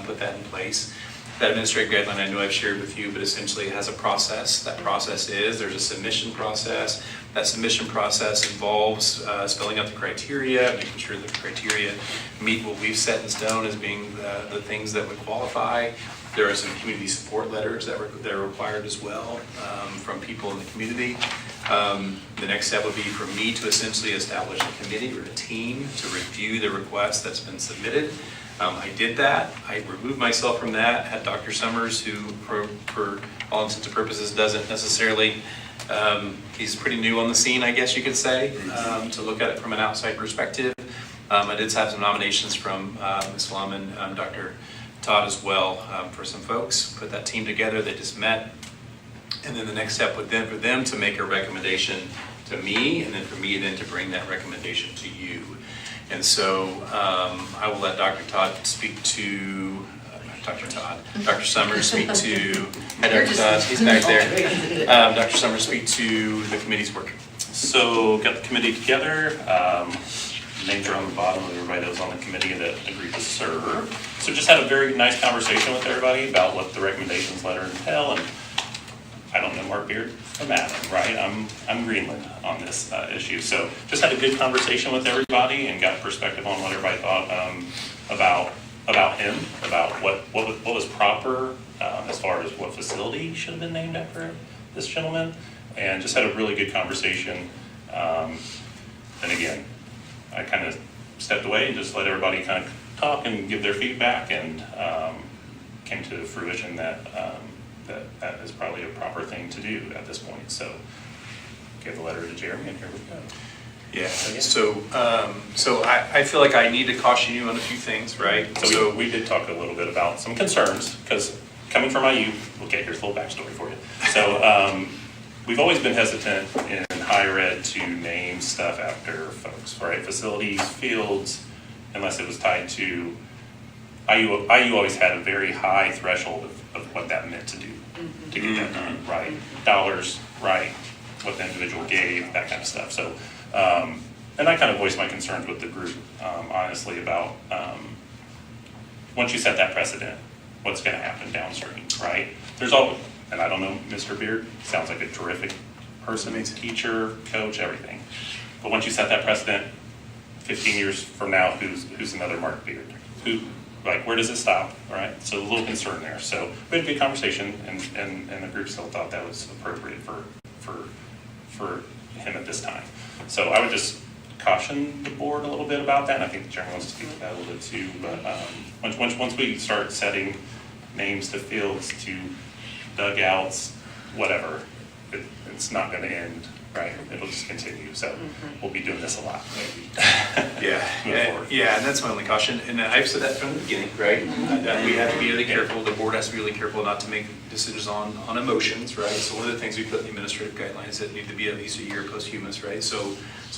put that in place. That administrative guideline I know I've shared with you, but essentially it has a process. That process is, there's a submission process. That submission process involves spelling out the criteria, making sure the criteria meet what we've set in stone as being the things that would qualify. There are some community support letters that are required as well from people in the community. The next step would be for me to essentially establish a committee or a team to review the request that's been submitted. I did that. I removed myself from that, had Dr. Summers, who for all intents and purposes doesn't necessarily, he's pretty new on the scene, I guess you could say, to look at it from an outside perspective. I did have some nominations from Ms. Flum and Dr. Todd as well for some folks. Put that team together, they just met. And then the next step would then for them to make a recommendation to me, and then for me then to bring that recommendation to you. And so I will let Dr. Todd speak to, Dr. Summers speak to, Dr. Todd, he's back there. Dr. Summers speak to the committee's work. So got the committee together. Names are on the bottom of everybody that was on the committee that agreed to serve. So just had a very nice conversation with everybody about what the recommendations letter entail. And I don't know Mark Beard from Adam, right? I'm Greenland on this issue. So just had a good conversation with everybody and got perspective on what everybody thought about him, about what was proper as far as what facility should have been named after this gentleman, and just had a really good conversation. And again, I kind of stepped away and just let everybody kind of talk and give their feedback, and came to fruition that that is probably a proper thing to do at this point. So gave the letter to Jeremy, and here we go. Yeah, so I feel like I need to caution you on a few things, right? So we did talk a little bit about some concerns, because coming from IU, okay, here's a little backstory for you. So we've always been hesitant in higher ed to name stuff after folks, right? Facilities, fields, unless it was tied to, IU always had a very high threshold of what that meant to do, to get that done, right? Dollars, right? What the individual gave, that kind of stuff. So, and I kind of voiced my concerns with the group, honestly, about once you set that precedent, what's going to happen downstream, right? There's always, and I don't know, Mr. Beard sounds like a terrific person, he's a teacher, coach, everything. But once you set that precedent, 15 years from now, who's another Mark Beard? Like, where does it stop, right? So a little concern there. So we had a good conversation, and the group still thought that was appropriate for him at this time. So I would just caution the board a little bit about that, and I think the chairman wants to speak to that a little bit too. But once we start setting names to fields, to dugouts, whatever, it's not going to end, right? It'll just continue. So we'll be doing this a lot, maybe. Yeah, and that's my only caution. And I've said that from the beginning, right? That we have to be really careful. The board has to be really careful not to make decisions on emotions, right? So one of the things we put in the administrative guidelines that need to be at least a year posthumous, right? So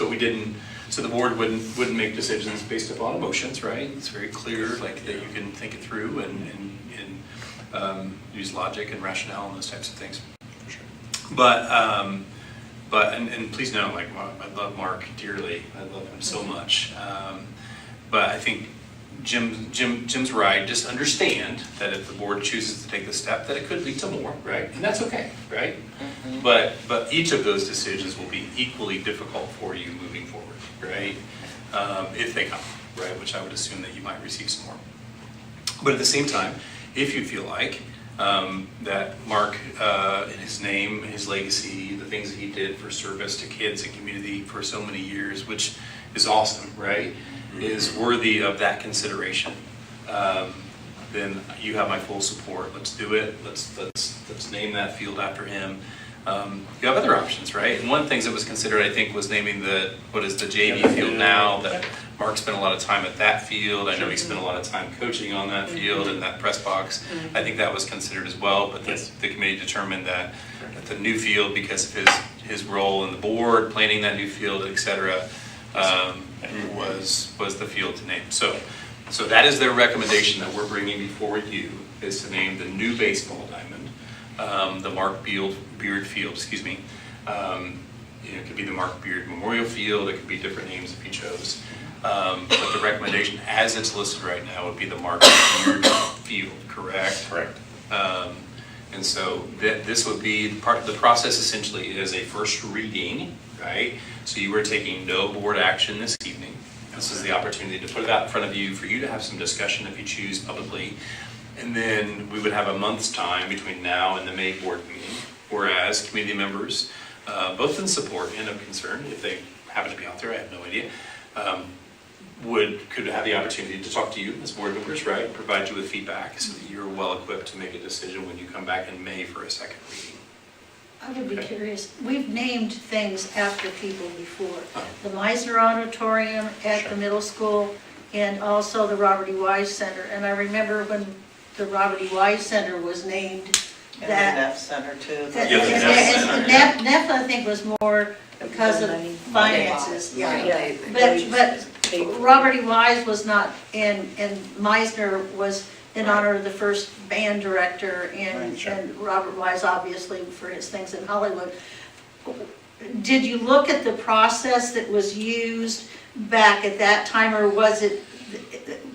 we didn't. So the board wouldn't make decisions based upon emotions, right? It's very clear, like that you can think it through and use logic and rationale and those types of things. For sure. But please know, like, I love Mark dearly. I love him so much. But I think Jim's right. Just understand that if the board chooses to take the step, that it could lead to more, right? And that's okay, right? But each of those decisions will be equally difficult for you moving forward, right? If they come, right? Which I would assume that you might receive some more. But at the same time, if you feel like that Mark, in his name, his legacy, the things that he did for service to kids and community for so many years, which is awesome, right, is worthy of that consideration, then you have my full support. Let's do it. Let's name that field after him. You have other options, right? And one of the things that was considered, I think, was naming the JV field now that Mark spent a lot of time at that field. I know he spent a lot of time coaching on that field and that press box. I think that was considered as well, but the committee determined that the new field, because of his role in the board, planning that new field, et cetera, was the field to name. So that is their recommendation that we're bringing before you, is to name the new baseball diamond, the Mark Beard Field, excuse me. It could be the Mark Beard Memorial Field, it could be different names if you chose. But the recommendation as it's listed right now would be the Mark Beard Field, correct? Correct. And so this would be part of the process. Essentially is a first reading, right? So you are taking no board action this evening. This is the opportunity to put it out in front of you for you to have some discussion if you choose publicly. And then we would have a month's time between now and the May board meeting, whereas community members, both in support and of concern, if they happen to be out there, I have no idea, could have the opportunity to talk to you as board members, right? And provide you with feedback so that you're well equipped to make a decision when you come back in May for a second reading. I would be curious, we've named things after people before. The Meisner Auditorium at the middle school, and also the Robert E. Wise Center. And I remember when the Robert E. Wise Center was named, And that. the Neff Center too. Neff, I think, was more because of finances. Yeah. But Robert E. Wise was not, and Meisner was in honor of the first band director, and Robert Wise, obviously, for his things in Hollywood. Did you look at the process that was used back at that time, or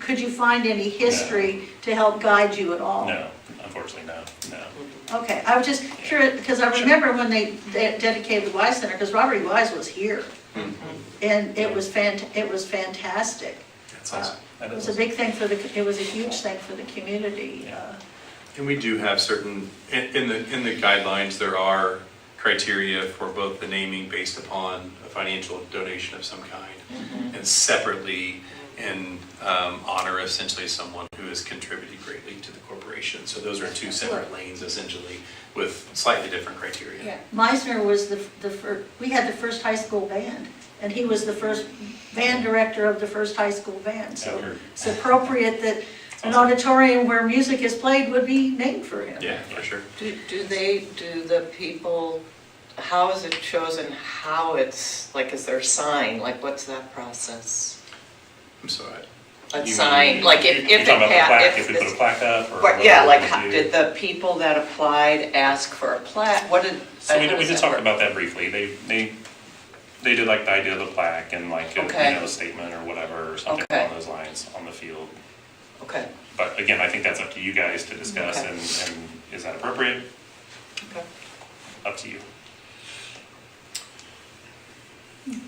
could you find any history to help guide you at all? No, unfortunately, no. Okay, I was just curious, because I remember when they dedicated the Wise Center, because Robert E. Wise was here, and it was fantastic. That's awesome. It was a big thing it was a huge thing for the community. And we do have certain, in the guidelines, there are criteria for both the naming based upon a financial donation of some kind, and separately in honor essentially someone who has contributed greatly to the corporation. So those are two separate lanes essentially with slightly different criteria. Yeah, Meisner was the first, we had the first high school band, and he was the first band director of the first high school band. So it's appropriate that an auditorium where music is played would be named for him. Yeah, for sure. Do the people, how is it chosen, how it's, like, is there a sign, like, what's that process? I'm sorry. A sign, like if You're talking about the plaque, if we put a plaque up, or yeah, what like, we do? did the people that applied ask for a plaque? What did? So we did talk about that briefly. They did like the idea of the plaque and like a statement or whatever, or something along those lines on the field. Okay. But again, I think that's up to you guys to discuss, and is that appropriate? Okay. Up to you. Any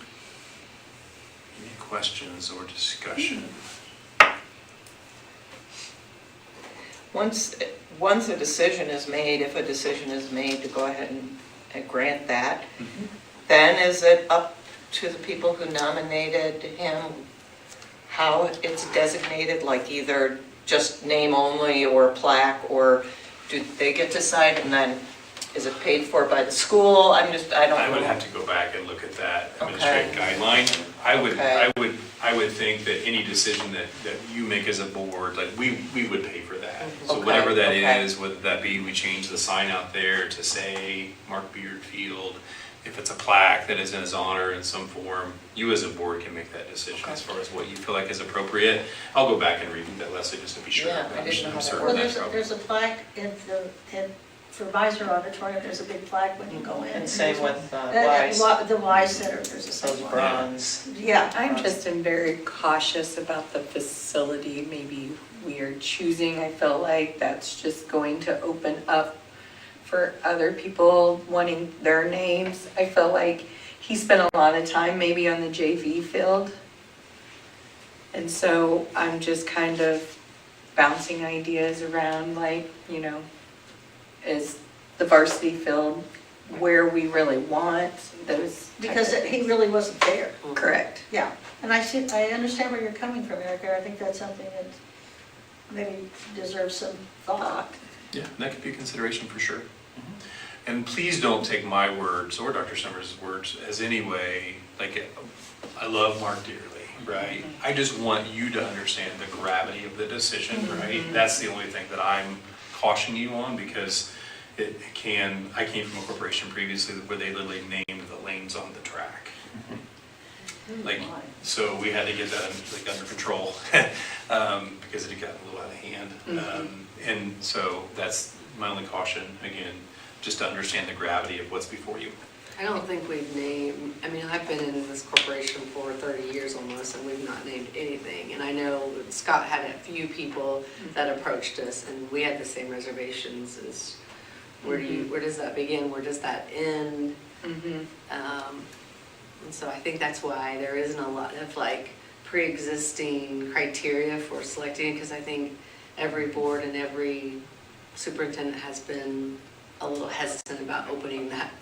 questions or discussion? Once a decision is made, if a decision is made to go ahead and grant that, then is it up to the people who nominated him how it's designated, like either just name only or plaque, or do they get to decide, and then is it paid for by the school? I don't know. I would have to go back and look at that administrative guideline. I would think that any decision that you make as a board, like we would pay for that. So whatever that is, whether that be we change the sign out there to say Mark Beard Field, if it's a plaque that is in his honor in some form, you as a board can make that decision as far as what you feel like is appropriate. I'll go back and read that, Leslie, just to be sure. Yeah, I didn't know how that Well, there's a plaque for Meisner Auditorium, there's a big plaque when you go in. And same with Wise. The Wise Center, there's a same one. Bronze. Yeah. I'm just very cautious about the facility maybe we are choosing. I feel like that's just going to open up for other people wanting their names. I feel like he spent a lot of time maybe on the JV field. And so I'm just kind of bouncing ideas around, like, is the varsity field where we really want those? Because he really wasn't there. Correct. Yeah, and I understand where you're coming from, Erica. I think that's something that maybe deserves some thought. Yeah, that could be a consideration for sure. And please don't take my words or Dr. Summers' words as any way, like, I love Mark dearly. right? I just want you to understand the gravity of the decision, right? That's the only thing that I'm cautioning you on, because I came from a corporation previously where they literally named the lanes on the track. Like, so we had to get that under control because it had gotten a little out of hand. And so that's my only caution, again, just to understand the gravity of what's before you. I don't think we've named, I mean, I've been in this corporation for 30 years almost, and we've not named anything. And I know that Scott had a few people that approached us, and we had the same reservations as, where does that begin, where does that end? And so I think that's why there isn't a lot of like pre-existing criteria for selecting, because I think every board and every superintendent has been a little hesitant about opening that.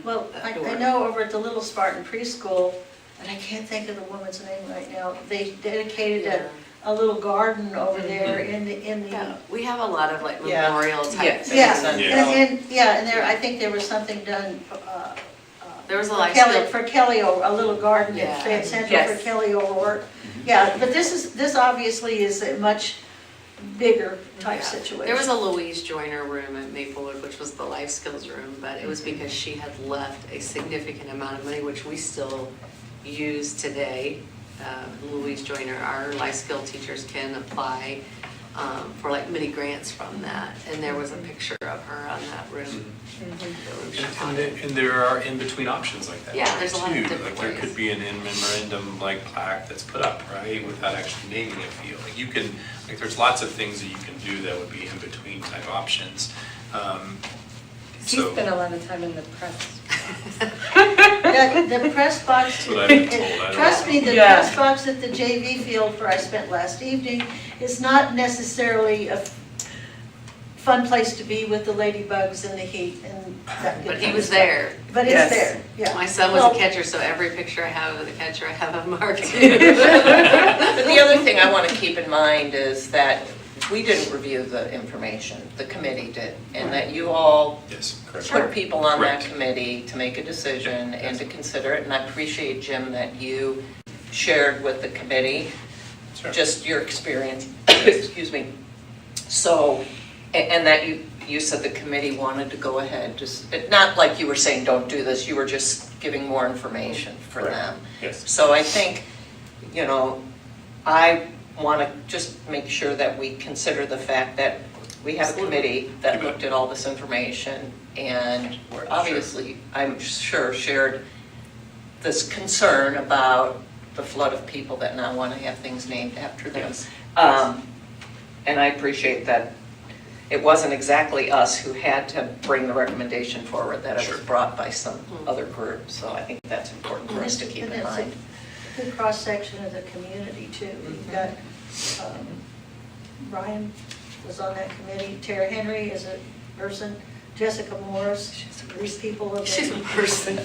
Well, I know over at the Little Spartan Preschool, and I can't think of the woman's name right now, they dedicated a little garden over there in the. We have a lot of like memorial type things. And there, I think there was something done. There was a for Kelly, a little garden at Fayette Central for Kelly O'Rourke. Yeah, but this obviously is a much bigger type situation. There was a Louise Joyner room at Maplewood, which was the life skills room, but it was because she had left a significant amount of money, which we still use today. Louise Joyner, our life skill teachers can apply for like mini grants from that, and there was a picture of her on that room. And there are in-between options like that. Yeah, there's a lot of too. different Like there ways. could be an in memorandum like plaque that's put up, right, without actually naming a field. Like you can, like there's lots of things that you can do that would be in-between type options. He's spent a lot of time in the press. The press box, That's what I've been told. I don't trust me, know. the press box at the JV field where I spent last evening is not necessarily a fun place to be with the ladybugs and the heat and that. But he was there. But it's there, yeah. My son was a catcher, so every picture I have of the catcher, I have a mark too. But the other thing I want to keep in mind is that we didn't review the information, the committee did, and that you all put people on that committee to make a decision and to consider it, and I appreciate, Jim, that you shared with the committee just your experience, excuse me. So, and that you said the committee wanted to go ahead, just, not like you were saying don't do this, you were just giving more information for them. Yes. So I think, you know, I want to just make sure that we consider the fact that we have a committee that looked at all this information, and we're obviously, I'm sure, shared this concern about the flood of people that now want to have things named after them. And I appreciate that it wasn't exactly us who had to bring the recommendation forward, that it was brought by some other group. So I think that's important for us to keep in mind. The cross-section of the community too. You've got, Ryan was on that committee, Tara Henry is a person, Jessica Morris, these people of She's a person.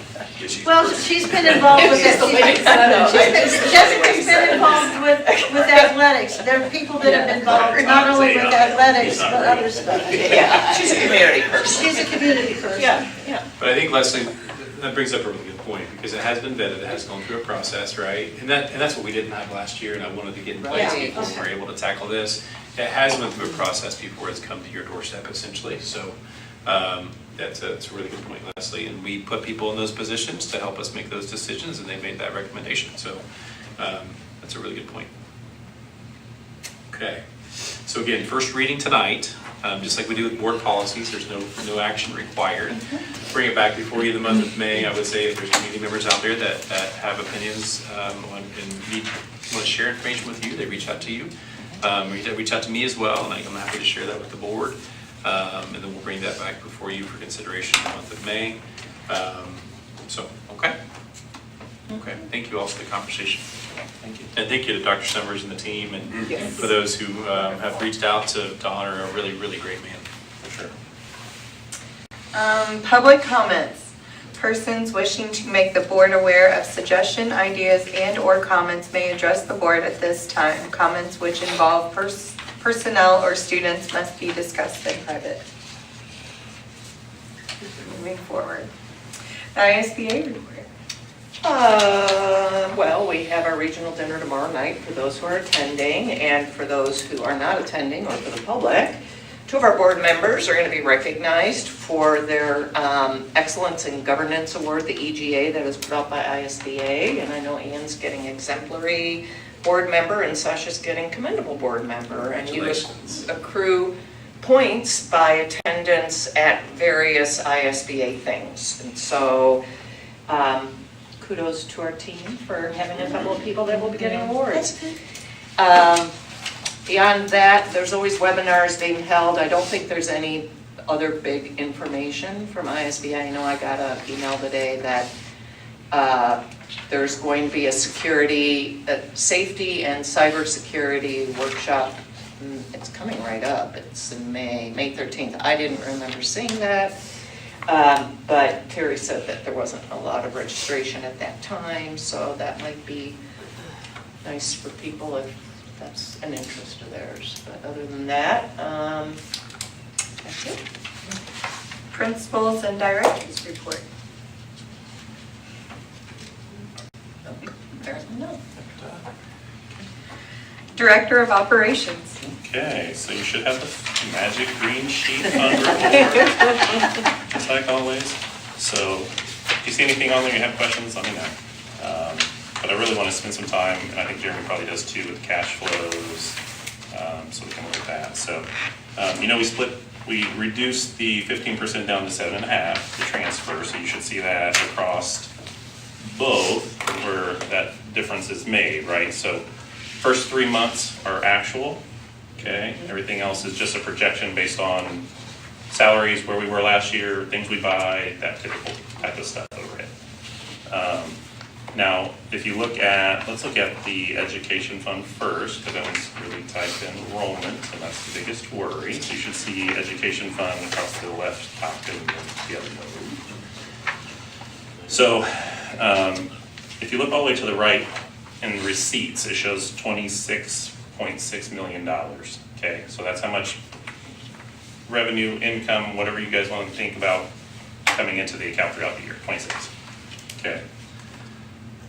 Well, she's been involved with Jessica's been involved with athletics. There are people that have been involved not only with athletics, but other stuff. Yeah, she's a community person. She's a community person. Yeah. But I think, Leslie, that brings up a really good point, because it has been vetted, it has gone through a process, right? And that's what we didn't have last year, and I wanted to get in place before we were able to tackle this. It has went through a process before it's come to your doorstep, essentially. So that's a really good point, Leslie. And we put people in those positions to help us make those decisions, and they made that recommendation. So that's a really good point. Okay. So again, first reading tonight. Just like we do with board policies, there's no action required. Bring it back before you the month of May. I would say if there's community members out there that have opinions and want to share information with you, they reach out to you. Reach out to me as well, and I'm happy to share that with the board. And then we'll bring that back before you for consideration in the month of May. Okay. Thank you all for the conversation. Thank you. And thank you to Dr. Summers and the team, and for those who have reached out to honor a really, really great man, for sure. Public comments. Persons wishing to make the board aware of suggestion, ideas, and/or comments may address the board at this time. Comments which involve personnel or students must be discussed in private. Moving forward. The ISBA report. Well, we have our regional dinner tomorrow night for those who are attending, and for those who are not attending or for the public. 2 of our board members are going to be recognized for their Excellence in Governance Award, the EGA that is put out by ISBA, and I know Ann's getting exemplary board member and Sasha's getting commendable board member, and you accrue points by attendance at various ISBA things. And so kudos to our team for having a couple of people that will be getting awards. Beyond that, there's always webinars being held. I don't think there's any other big information from ISBA. I know I got an email today that there's going to be a safety and cybersecurity workshop. It's coming right up. It's in May 13th. I didn't remember seeing that, but Terry said that there wasn't a lot of registration at that time, so that might be nice for people if that's an interest of theirs. But other than that, that's it. Principals and directors report. No. Director of Operations. Okay, so you should have the magic green sheet on report, just like always. So if you see anything on there, you have questions, let me know. But I really want to spend some time, and I think Jeremy probably does too, with cash flows, so we can look at that. So, we reduced the 15% down to 7.5%, the transfer, so you should see that across both where that difference is made, right? So first 3 months are actual, okay? Everything else is just a projection based on salaries, where we were last year, things we buy, that typical type of stuff overhead. Now, if you let's look at the education fund first, because that one's really tied to enrollment, and that's the biggest worry. So you should see education fund across the left top and the other node. So, if you look all the way to the right in receipts, it shows $26.6 million. Okay, so that's how much revenue, income, whatever you guys want to think about coming into the account throughout the year, 26. Okay.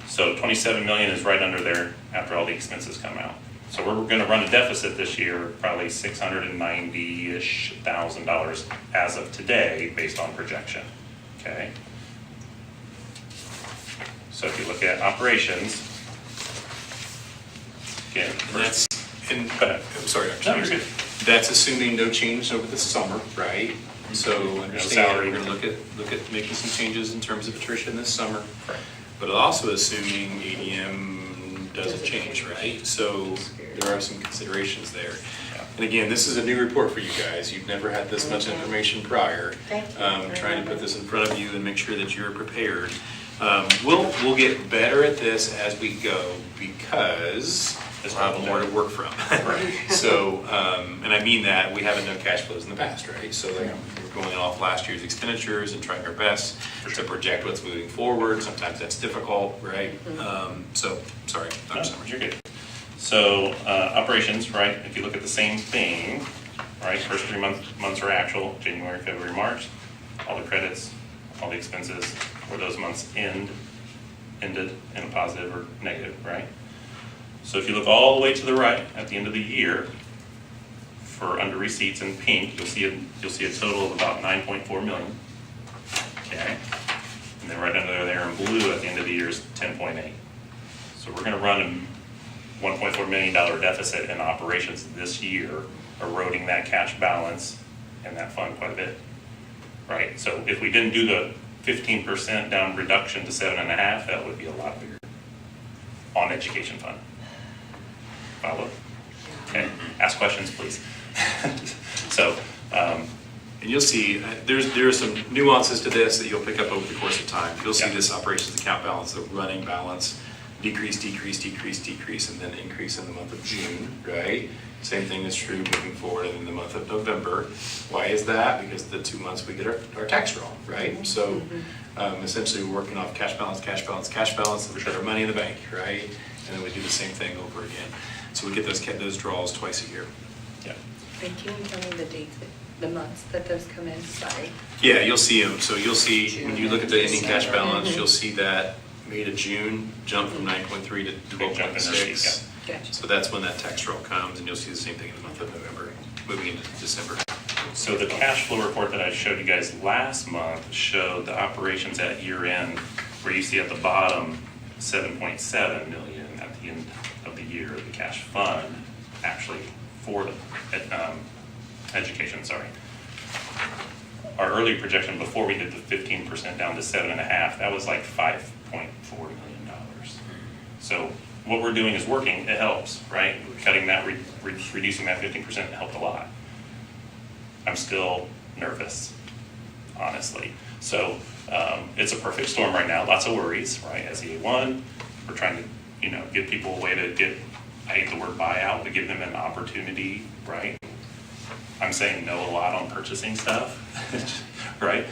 So 27 million is right under there after all the expenses come out. So we're going to run a deficit this year, probably $690-ish thousand as of today, based on projection. Okay. So if you look at operations, again, That's, I'm sorry, Dr. Sanders. That's assuming no change over the summer, right? So understand, we're gonna look at making some changes in terms of attrition this summer. Right. But also assuming ADM doesn't change, right? So there are some considerations there. And again, this is a new report for you guys. You've never had this much information prior. Trying to put this in front of you and make sure that you're prepared. We'll get better at this as we go because there's a lot more to work from. So, and I mean that, we haven't done cash flows in the past, right? So like, we're going off last year's expenditures and trying our best to project what's moving forward. Sometimes that's difficult, right? So, sorry, Dr. Summers. You're good. So, operations, right, if you look at the same thing, right, first 3 months are actual, January, February, March, all the credits, all the expenses, where those months ended in a positive or negative, right? So if you look all the way to the right at the end of the year, for under receipts in pink, you'll see a total of about 9.4 million. Okay, and then right under there in blue at the end of the year is 10.8. So we're going to run a $1.4 million deficit in operations this year, eroding that cash balance and that fund quite a bit, right? So if we didn't do the 15% down reduction to 7.5, that would be a lot bigger on education fund. Follow? Okay, ask questions, please. So, and you'll see, there are some nuances to this that you'll pick up over the course of time. You'll see this operations account balance, the running balance, decrease, and then increase in the month of June, right? Same thing is true moving forward in the month of November. Why is that? Because the 2 months we get our tax roll, right? So essentially we're working off cash balance, and we put our money in the bank, right? And then we do the same thing over again. So we get those draws twice a year. Yeah. And can you tell me the dates, the months that those come in? Sorry. Yeah, you'll see them. So you'll see, when you look at the ending cash balance, you'll see that May to June, jump from 9.3 to Big jump in the 12.6. Gotcha. So that's when that tax roll comes, and you'll see the same thing in the month of November, moving into December. So the cash flow report that I showed you guys last month showed the operations at year end, where you see at the bottom, 7.7 million at the end of the year, the cash fund, actually for the education, sorry. Our early projection before we did the 15% down to 7.5, that was like $5.4 million. So what we're doing is working, it helps, right? Cutting that, reducing that 15% helped a lot. I'm still nervous, honestly. So it's a perfect storm right now, lots of worries, right? SEA1, we're trying to, give people a way to get, I hate the word buyout, but give them an opportunity, right? I'm saying no a lot on purchasing stuff, right?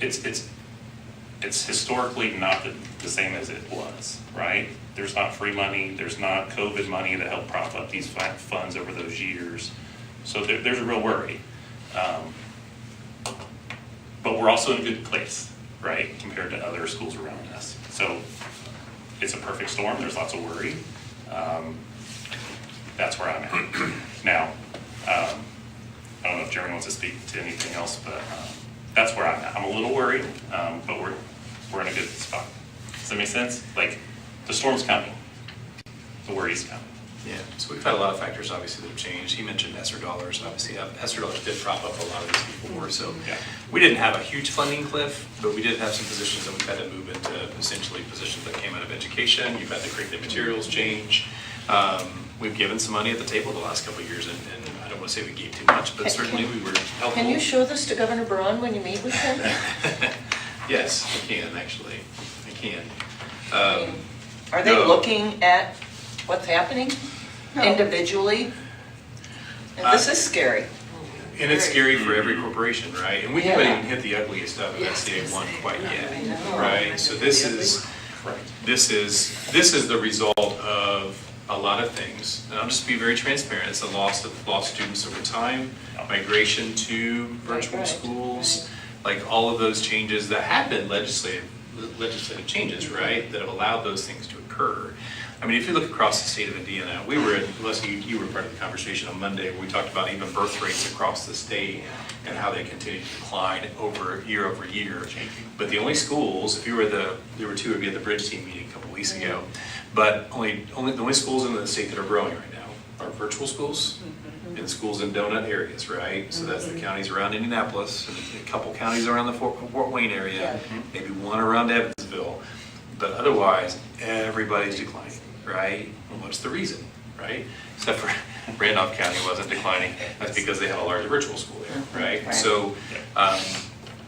It's historically not the same as it was, right? There's not free money, there's not COVID money to help prop up these funds over those years. So there's a real worry. But we're also in a good place, right, compared to other schools around us. So it's a perfect storm, there's lots of worry. That's where I'm at. Now, I don't know if Jeremy wants to speak to anything else, but that's where I'm at. I'm a little worried, but we're in a good spot. Does that make sense? Like, the storm's coming, the worry's coming. Yeah, so we've had a lot of factors obviously that have changed. He mentioned ESSER dollars, and obviously ESSER dollars did prop up a lot of these before, so we didn't have a huge funding cliff, but we did have some positions that we've had to move into essentially positions that came out of education. You've had the curriculum materials change. We've given some money at the table the last couple of years, and I don't want to say we gave too much, but certainly we were helpful. Can you show this to Governor Braun when you meet with him? Yes, I can actually. I can. Are they looking at what's happening individually? And this is scary. And it's scary for every corporation, right? And we haven't even hit the ugliest stuff of SCA1 quite yet, right? So this is the result of a lot of things. And I'll just be very transparent. It's the loss of students over time, migration to virtual schools, like all of those changes that have been legislative changes, right? That have allowed those things to occur. I mean, if you look across the state of Indiana, we were, Leslie, you were part of the conversation on Monday, where we talked about even birth rates across the state and how they continue to decline over year. But the only schools, there were two of you at the Bridge Team meeting a couple weeks ago, but the only schools in the state that are growing right now are virtual schools and schools in donut areas, right? So that's the counties around Indianapolis, and a couple counties around the Fort Wayne area, maybe one around Evansville, but otherwise everybody's declining. Right? Well, what's the reason, right? Except for Randolph County wasn't declining. That's because they had a large virtual school there, right? So,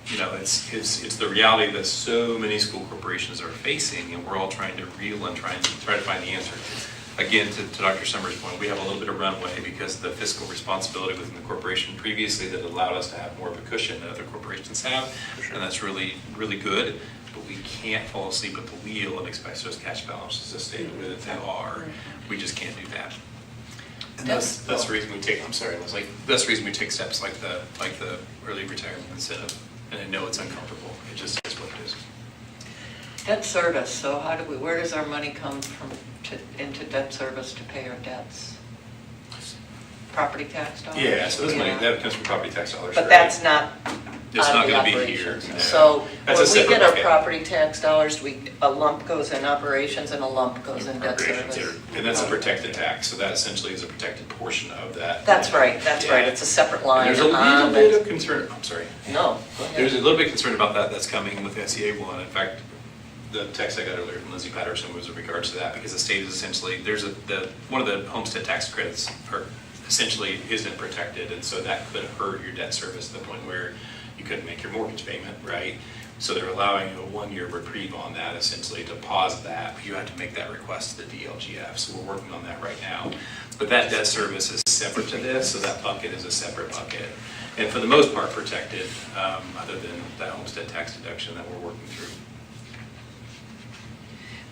it's the reality that so many school corporations are facing, and we're all trying to reel and try to find the answer. Again, to Dr. Summers' point, we have a little bit of runway because of the fiscal responsibility within the corporation previously that allowed us to have more of a cushion than other corporations have, and that's really, really good. But we can't fall asleep at the wheel and expect those cash balances to stay the way that they are. We just can't do that. And that's the reason we take. I'm sorry, Leslie. That's the reason we take steps like the early retirement incentive. And I know it's uncomfortable. It just is what it is. Debt service. So where does our money come from into debt service to pay our debts? Property tax dollars? Yeah. So this money that comes from property tax dollars. But that's not. It's not going to be here. No. So That's when we get our bucket. property tax dollars, a lump goes in operations and a lump goes in debt service. And that's a protected tax, so that essentially is a protected portion of that. That's right, right. It's a separate line. And there's a little bit of concern, I'm sorry. No. There's a little bit of concern about that that's coming with SEA1. In fact, the text I got earlier from Lindsay Patterson was in regards to that, because the state is essentially, one of the homestead tax credits essentially isn't protected, and so that could hurt your debt service to the point where you couldn't make your mortgage payment, right? So they're allowing a 1-year reprieve on that, essentially, to pause that. But you have to make that request to the DLGF, so we're working on that right now. But that debt service is separate to this, so that bucket is a separate bucket. And for the most part protected, other than that homestead tax deduction that we're working through.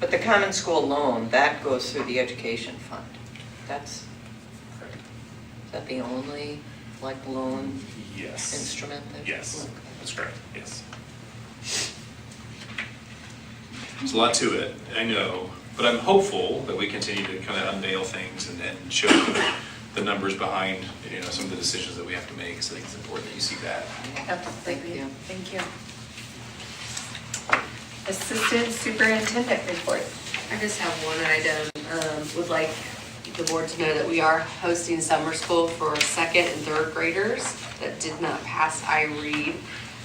But the common school loan, that goes through the education fund. Is that the only loan instrument? Yes, that's correct, yes. There's a lot to it, I know, but I'm hopeful that we continue to kind of unveil things and show the numbers behind, some of the decisions that we have to make. So I think it's important that you see that. Thank you. Thank you. Assistant Superintendent report. I just have one item. Would like the board to know that we are hosting summer school for second and third graders that did not pass iRead.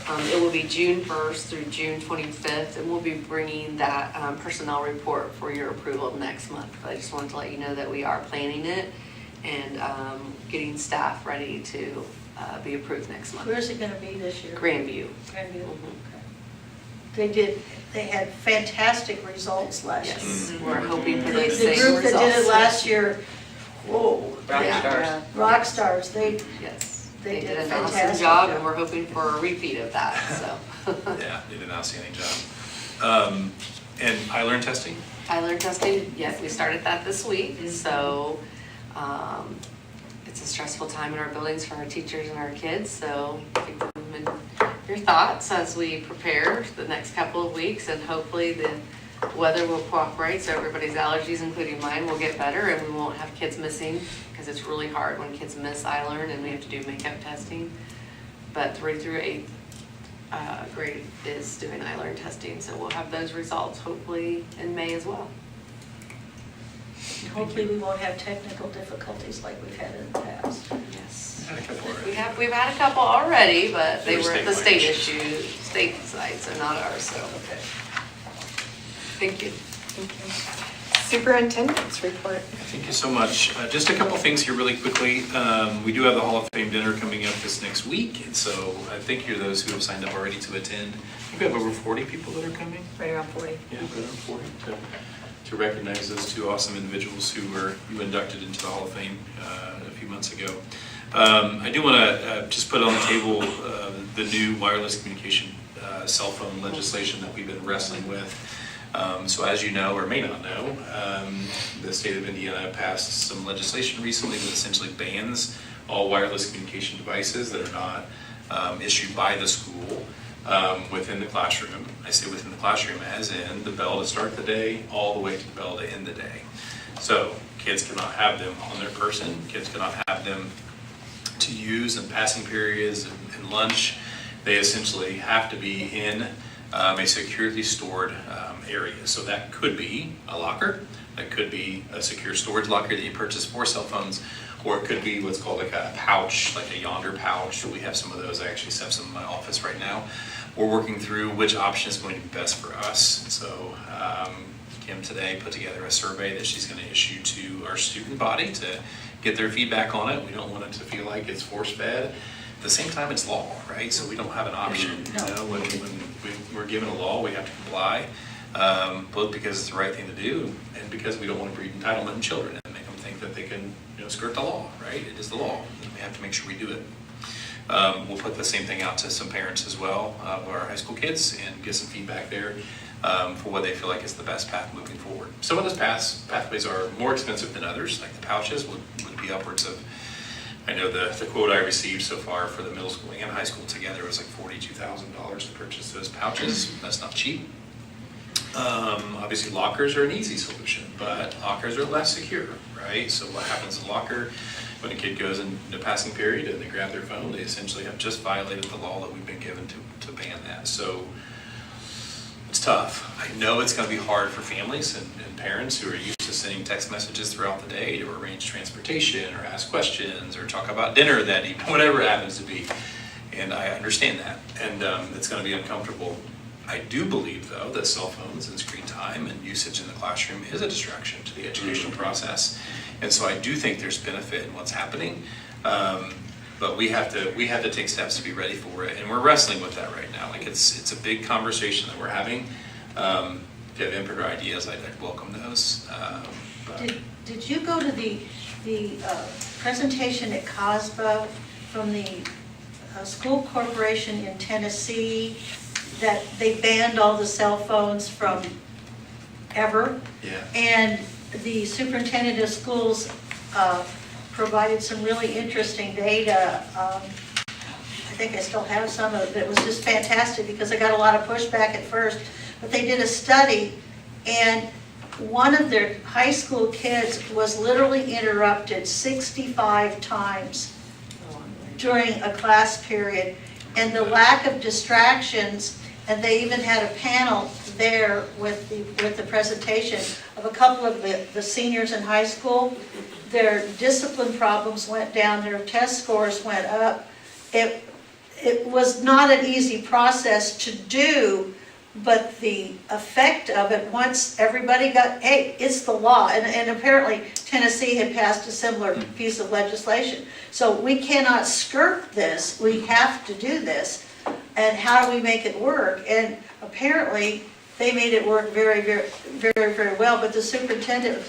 It will be June 1st through June 25th, and we'll be bringing that personnel report for your approval next month. But I just wanted to let you know that we are planning it and getting staff ready to be approved next month. Where's it gonna be this year? Grandview. Grandview, okay. They had fantastic results last year. Yes, we're hoping for those The same group that did it results. last year, whoa. Rock stars. Rock stars, Yes, they did a an fantastic awesome job, and we're hoping for a repeat of that, so. Yeah, they did an outstanding job. And iLearn testing? iLearn testing, yes, we started that this week, so it's a stressful time in our buildings for our teachers and our kids, so keep them in your thoughts as we prepare the next couple of weeks, and hopefully the weather will cooperate so everybody's allergies, including mine, will get better and we won't have kids missing, because it's really hard when kids miss iLearn and we have to do makeup testing. But 3 through 8th grade is doing iLearn testing, so we'll have those results hopefully in May as well. Hopefully we won't have technical difficulties like we've had in the past. Yes. We've We've had a couple already, but they They were were the state statewide. issue, state side, so not ours, so. Okay. Thank you. Superintendent's report. Thank you so much. Just a couple things here really quickly. We do have the Hall of Fame dinner coming up this next week, and so I thank you to those who have signed up already to attend. I think we have over 40 people that are coming. Right around 40. Yeah, right around 40. To recognize those two awesome individuals who were inducted into the Hall of Fame a few months ago. I do want to just put on the table the new wireless communication cell phone legislation that we've been wrestling with. So as you know, or may not know, the state of Indiana passed some legislation recently that essentially bans all wireless communication devices that are not issued by the school within the classroom. I say within the classroom as in the bell to start the day all the way to the bell to end the day. So kids cannot have them on their person, kids cannot have them to use in passing periods and lunch. They essentially have to be in a securely stored area. So that could be a locker, that could be a secure storage locker that you purchase for cell phones, or it could be what's called like a pouch, like a Yonder pouch. We have some of those. I actually have some in my office right now. We're working through which option is going to be best for us. So Kim today put together a survey that she's going to issue to our student body to get their feedback on it. We don't want it to feel like it's force-fed. At the same time, it's law, right? So we don't have an option. When we're given a law, we have to comply, both because it's the right thing to do and because we don't want to breed entitlement in children and make them think that they can skirt the law, right? It is the law, and we have to make sure we do it. We'll put the same thing out to some parents as well, of our high school kids, and get some feedback there for what they feel like is the best path moving forward. Some of those pathways are more expensive than others, like the pouches would be upwards of, I know the quote I received so far for the middle school and high school together was like $42,000 to purchase those pouches. That's not cheap. Obviously lockers are an easy solution, but lockers are less secure, right? So what happens in a locker, when a kid goes in the passing period and they grab their phone, they essentially have just violated the law that we've been given to ban that. So it's tough. I know it's going to be hard for families and parents who are used to sending text messages throughout the day to arrange transportation or ask questions or talk about dinner that evening, whatever it happens to be. And I understand that, and it's going to be uncomfortable. I do believe, though, that cell phones and screen time and usage in the classroom is a distraction to the educational process. And so I do think there's benefit in what's happening, but we have to take steps to be ready for it, and we're wrestling with that right now. Like it's a big conversation that we're having. If you have input or ideas, I'd welcome those. Did you go to the presentation at COSBA from the school corporation in Tennessee that they banned all the cell phones from ever? Yeah. And the superintendent of schools provided some really interesting data. I think I still have some of it. It was just fantastic because I got a lot of pushback at first. But they did a study And one of their high school kids was literally interrupted 65 times during a class period. And the lack of distractions, and they even had a panel there with the presentation of a couple of the seniors in high school. Their discipline problems went down, their test scores went up. It was not an easy process to do, but the effect of it, once everybody got, hey, it's the law, and apparently Tennessee had passed a similar piece of legislation. So we cannot skirt this, we have to do this, and how do we make it work? And apparently, they made it work very, very, very, very well, but the superintendent,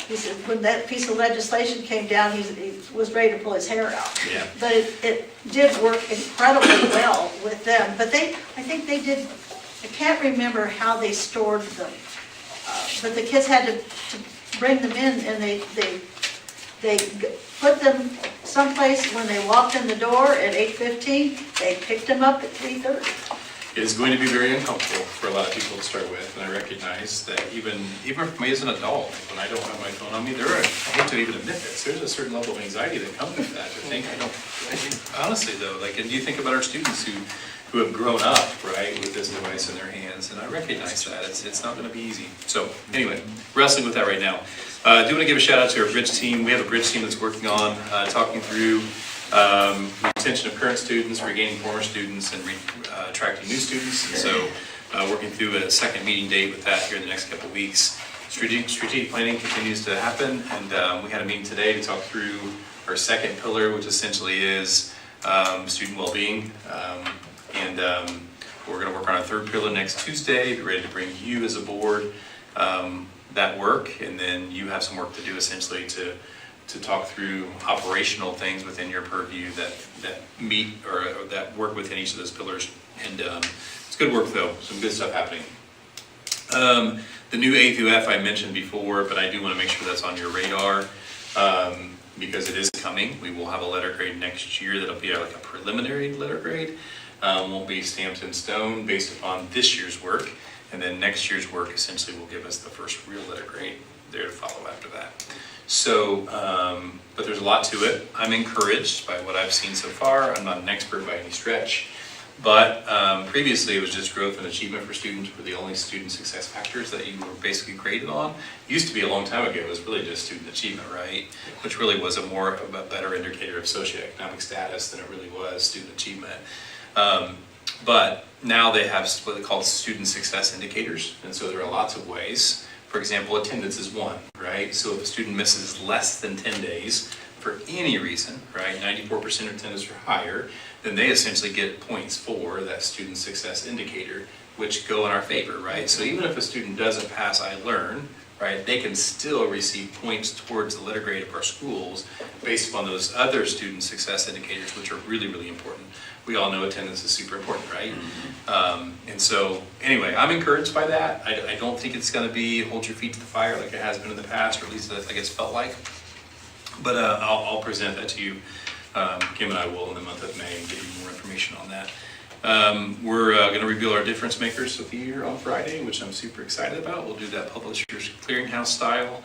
he said, when that piece of legislation came down, he was ready to pull his hair out. Yeah. But it did work incredibly well with them, but I think they did, I can't remember how they stored them, but the kids had to bring them in, and they put them someplace when they walked in the door at 8:15, they picked them up at 3:30. It's going to be very uncomfortable for a lot of people to start with, and I recognize that even for me as an adult, when I don't have my phone on me, I hate to even admit this, there's a certain level of anxiety that comes with that. I think honestly though, like, and you think about our students who have grown up, right, with this device in their hands, and I recognize that. It's not going to be easy. So anyway, wrestling with that right now. I do want to give a shout out to our Bridge team. We have a Bridge team that's working on talking through retention of current students, regaining former students, and attracting new students. And so working through a second meeting date with that here in the next couple of weeks. Strategic planning continues to happen, and we had a meeting today to talk through our second pillar, which essentially is student well-being. And we're going to work on our third pillar next Tuesday, be ready to bring you as a board that work, and then you have some work to do essentially to talk through operational things within your purview that meet or that work within each of those pillars. And it's good work though, some good stuff happening. The new A through F I mentioned before, but I do want to make sure that's on your radar because it is coming. We will have a letter grade next year that'll be like a preliminary letter grade. Won't be stamped in stone based upon this year's work, and then next year's work essentially will give us the first real letter grade there to follow after that. So, but there's a lot to it. I'm encouraged by what I've seen so far. I'm not an expert by any stretch, but previously it was just growth and achievement for students were the only student success factors that you were basically graded on. It used to be a long time ago, it was really just student achievement, right? Which really was a better indicator of socioeconomic status than it really was student achievement. But now they have what they call student success indicators, and so there are lots of ways. For example, attendance is one, right? So if a student misses less than 10 days for any reason, right, 94% attendance or higher, then they essentially get points for that student success indicator, which go in our favor, right? So even if a student doesn't pass I-Learn, right, they can still receive points towards the letter grade of our schools based upon those other student success indicators, which are really, really important. We all know attendance is super important, right? And so, anyway, I'm encouraged by that. I don't think it's going to be hold your feet to the fire like it has been in the past, or at least I think it's felt like. But I'll present that to you. Kim and I will in the month of May and give you more information on that. We're going to reveal our difference makers of the year on Friday, which I'm super excited about. We'll do that Publishers Clearinghouse style.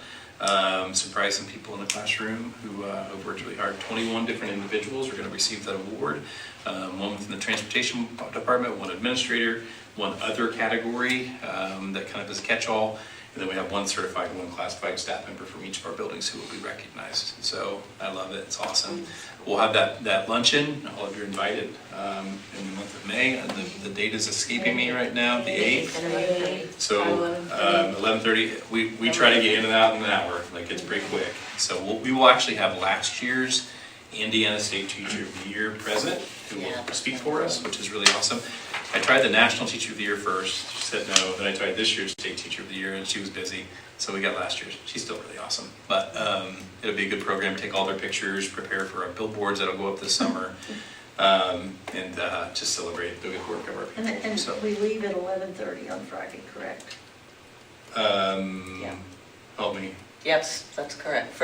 Surprise some people in the classroom who have worked really hard. 21 different individuals are going to receive that award. One within the transportation department, one administrator, one other category that kind of is a catch-all. And then we have one certified, one classified staff member from each of our buildings who will be recognized. So I love it. It's awesome. We'll have that luncheon. All of you are invited in the month of May. The date is escaping me right now, the 8th. So 11:30. We try to get in and out in an hour. Like it's pretty quick. So we will actually have last year's Indiana State Teacher of the Year present who will speak for us, which is really awesome. I tried the National Teacher of the Year first. She said no. Then I tried this year's State Teacher of the Year, and she was busy. So we got last year's. She's still really awesome. But it'll be a good program. Take all their pictures, prepare for our billboards that'll go up this summer, and just celebrate the good work of our people. And so, we leave at 11:30 on Friday, correct? Help me. Yes, that's correct.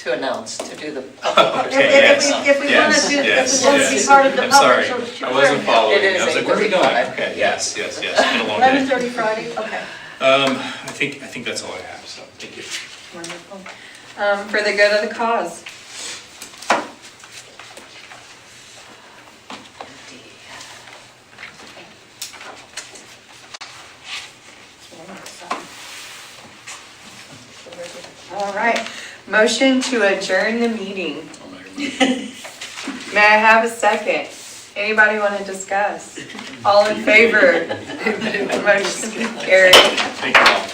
To announce, to do the public. If we want to be part of the I'm public. sorry, I wasn't following. It is I was like, where are we going? Okay, yes. It's been a long day. 11:30 Friday, okay. I think that's all I have, so thank you. Wonderful. For the good of the cause. All right, motion to adjourn the meeting. May I have a second? Anybody want to discuss? All in favor? Motion carried. Thank you all.